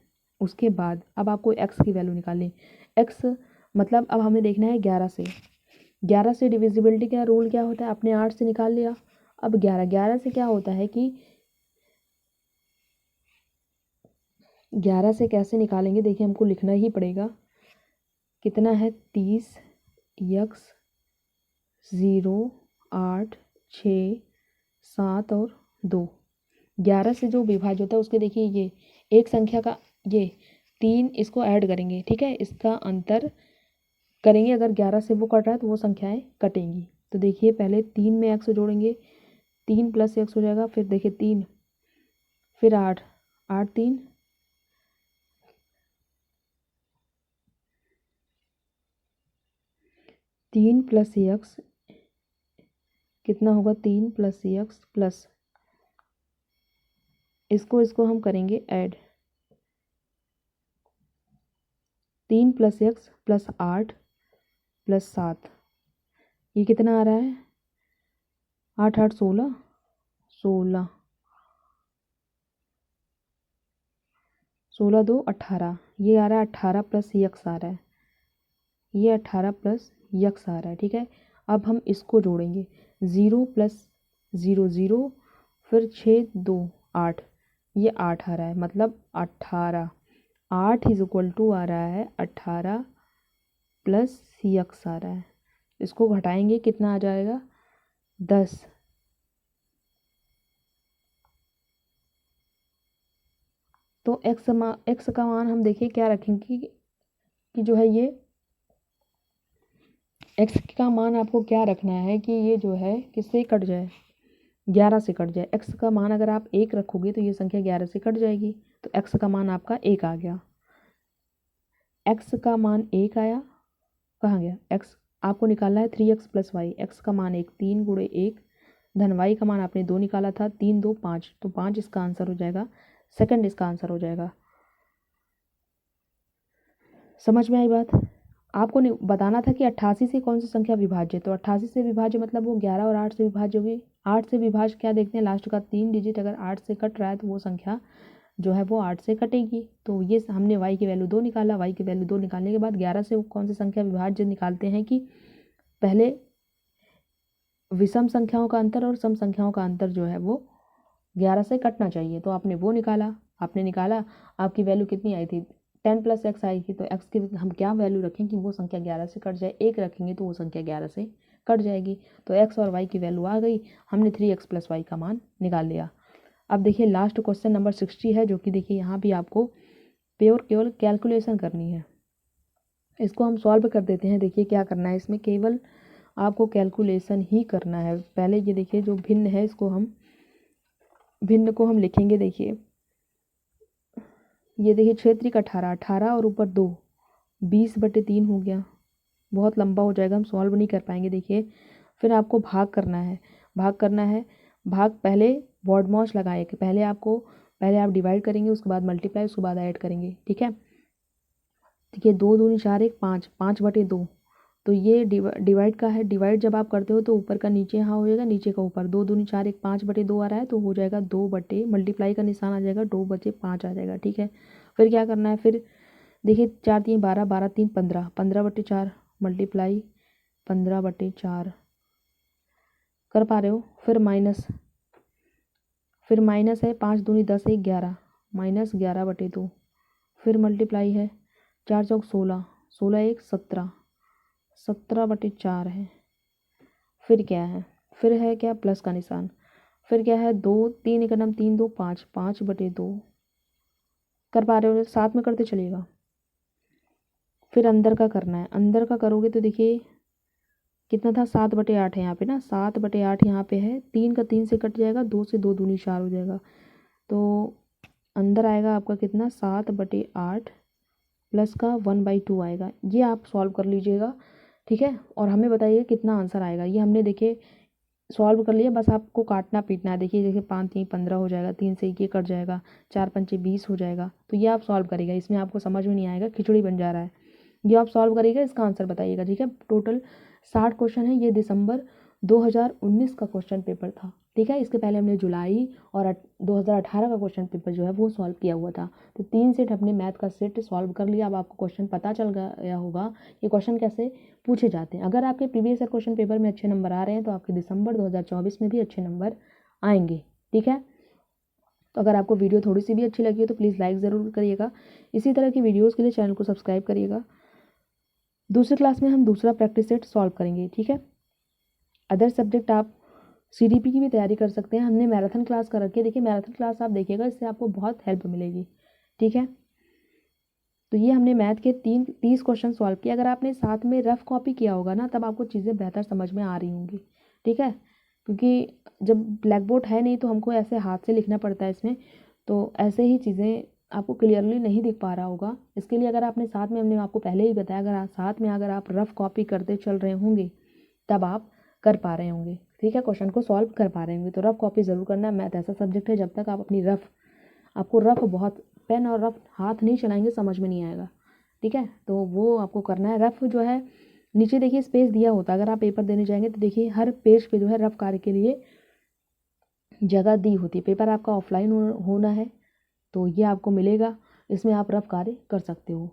उसके बाद अब आपको x की वैल्यू निकालनी, x मतलब अब हमें देखना है 11 से डिविजिबिलिटी का रूल क्या होता है, आपने 8 से निकाल लिया, अब 11 से क्या होता है कि 11 से कैसे निकालेंगे, देखिए हमको लिखना ही पड़ेगा, कितना है 30 x 0 8 6 7 और 2, 11 से जो विभाज्य होता है उसके देखिए ये एक संख्या का ये 3 इसको ऐड करेंगे। ठीक है, इसका अंतर करेंगे, अगर 11 से वो कट रहा है तो वो संख्याएं कटेंगी। तो देखिए पहले 3 में x जोड़ेंगे, 3 + x हो जाएगा, फिर देखिए 3 फिर 8 8 3 3 + x कितना होगा, 3 + x प्लस इसको हम करेंगे ऐड, 3 + x + 8 + 7, ये कितना आ रहा है, 8 8 16 16 16 2 18, ये आ रहा है 18 + x आ रहा है, ये 18 + x आ रहा है। ठीक है, अब हम इसको जोड़ेंगे, 0 + 0 0 फिर 6 2 8, ये 8 आ रहा है, मतलब 18 8 इज इक्वल टू आ रहा है 18 + x आ रहा है, इसको घटाएंगे कितना आ जाएगा 10, तो x का मान हम देखिए क्या रखेंगे कि जो है ये x का मान आपको क्या रखना है कि ये जो है किससे कट जाए, 11 से कट जाए। x का मान अगर आप 1 रखोगे तो ये संख्या 11 से कट जाएगी, तो x का मान आपका 1 आ गया, x का मान 1 आया, कहाँ गया x, आपको निकालना है 3x + y, x का मान 1 3 × 1 धन y का मान आपने 2 निकाला था, 3 2 5, तो 5 इसका आंसर हो जाएगा, सेकंड इसका आंसर हो जाएगा। समझ में आई बात, आपको बताना था कि 88 से कौन सी संख्या विभाज्य है, तो 88 से विभाज्य मतलब वो 11 और 8 से विभाज्य होगी। 8 से विभाज्य क्या देखते हैं, लास्ट का 3 डिजिट अगर 8 से कट रहा है तो वो संख्या जो है वो 8 से कटेगी, तो ये हमने y की वैल्यू 2 निकाला, y की वैल्यू 2 निकालने के बाद 11 से कौन सी संख्या विभाज्य निकालते हैं कि पहले विषम संख्याओं का अंतर और सम संख्याओं का अंतर जो है वो 11 से कटना चाहिए, तो आपने वो निकाला, आपकी वैल्यू कितनी आई थी 10 + x आई थी, तो x की हम क्या वैल्यू रखें कि वो संख्या 11 से कट जाए, 1 रखेंगे तो वो संख्या 11 से कट जाएगी, तो x और y की वैल्यू आ गई, हमने 3x + y का मान निकाल लिया। अब देखिए लास्ट क्वेश्चन नंबर 60 है, जो कि देखिए यहाँ भी आपको केवल कैलकुलेशन करनी है, इसको हम सॉल्व कर देते हैं। देखिए क्या करना है, इसमें केवल आपको कैलकुलेशन ही करना है। पहले ये देखिए जो भिन्न है भिन्न को हम लिखेंगे, देखिए ये देखिए क्षेत्रिक 18 18 और ऊपर 2, 20/3 हो गया, बहुत लंबा हो जाएगा, हम सॉल्व नहीं कर पाएंगे। देखिए फिर आपको भाग करना है, भाग करना है। भाग पहले वर्डमॉस लगाए कि पहले आप डिवाइड करेंगे, उसके बाद मल्टीप्लाई, उसके बाद ऐड करेंगे। ठीक है, देखिए 2 दूनी 4 1 5, 5/2। तो ये डिवाइड का है। डिवाइड जब आप करते हो तो ऊपर का नीचे यहाँ हो जाएगा, नीचे का ऊपर। 2 दूनी 4 1 5/2 आ रहा है, तो हो जाएगा 2 बटे, मल्टीप्लाई का निशान आ जाएगा, 2/5 आ जाएगा। ठीक है, फिर क्या करना है, फिर देखिए 4 3 12, 12 3 15, 15/4 मल्टीप्लाई 15/4 कर पा रहे हो। फिर माइनस है, 5 दूनी 10 1 11, -11/2। फिर मल्टीप्लाई है, 4 चौक 16, 16 1 17, 17/4 है। फिर क्या है, फिर है क्या, प्लस का निशान। फिर क्या है, 2 3 एकम 3 2 5, 5/2 कर पा रहे हो, साथ में करते चलिएगा। फिर अंदर का करना है, अंदर का करोगे तो देखिए कितना था, 7/8 है यहाँ पे ना, 7/8 यहाँ पे है। 3 का 3 से कट जाएगा, 2 से 2 दूनी 4 हो जाएगा। तो अंदर आएगा आपका कितना, 7/8 प्लस का 1/2 आएगा। ये आप सॉल्व कर लीजिएगा। ठीक है, और हमें बताइए कितना आंसर आएगा। ये हमने देखिए सॉल्व कर लिया, बस आपको काटना पीटना है। देखिए 5 3 15 हो जाएगा, 3 से ये कट जाएगा, 4 पंचे 20 हो जाएगा। तो ये आप सॉल्व करिएगा, इसमें आपको समझ में नहीं आएगा, खिचड़ी बन जा रहा है। ये आप सॉल्व करिएगा, इसका आंसर बताइएगा। ठीक है, टोटल 60 क्वेश्चन है। ये दिसंबर 2019 का क्वेश्चन पेपर था। ठीक है, इसके पहले हमने जुलाई और 2018 का क्वेश्चन पेपर जो है वो सॉल्व किया हुआ था। तो 3 सेट अपने मैथ का सेट सॉल्व कर लिया। अब आपको क्वेश्चन पता चल गया होगा ये क्वेश्चन कैसे पूछे जाते हैं। अगर आपके प्रीवियस ईयर क्वेश्चन पेपर में अच्छे नंबर आ रहे हैं तो आपके दिसंबर 2024 में भी अच्छे नंबर आएंगे। ठीक है, तो अगर आपको वीडियो थोड़ी सी भी अच्छी लगी हो तो प्लीज़ लाइक ज़रूर करिएगा। इसी तरह की वीडियोज़ के लिए चैनल को सब्सक्राइब करिएगा। दूसरी क्लास में हम दूसरा प्रैक्टिस सेट सॉल्व करेंगे। ठीक है, अदर सब्जेक्ट आप CDP की भी तैयारी कर सकते हैं। हमने मैराथन क्लास कर रखी है, देखिए मैराथन क्लास आप देखिएगा, इससे आपको बहुत हेल्प मिलेगी। ठीक है, तो ये हमने मैथ के 30 क्वेश्चन सॉल्व किए। अगर आपने साथ में रफ कॉपी किया होगा ना, तब आपको चीज़ें बेहतर समझ में आ रही होंगी। ठीक है, क्योंकि जब ब्लैक बोर्ड है नहीं तो हमको ऐसे हाथ से लिखना पड़ता है इसमें, तो ऐसे ही चीज़ें आपको क्लियरली नहीं दिख पा रहा होगा। इसके लिए अगर आपने साथ में, हमने आपको पहले ही बताया, अगर साथ में अगर आप रफ कॉपी करते चल रहे होंगे तब आप कर पा रहे होंगे। ठीक है, क्वेश्चन को सॉल्व कर पा रहे होंगे। तो रफ कॉपी ज़रूर करना। मैथ ऐसा सब्जेक्ट है, जब तक आप अपनी आपको रफ बहुत पेन और रफ हाथ नहीं चलाएंगे समझ में नहीं आएगा। ठीक है, तो वो आपको करना है। रफ जो है नीचे देखिए स्पेस दिया होता है, अगर आप पेपर देने जाएंगे तो देखिए हर पेज पे जो है रफ कार्य के लिए जगह दी होती है। पेपर आपका ऑफलाइन होना है तो ये आपको मिलेगा, इसमें आप रफ कार्य कर सकते हो।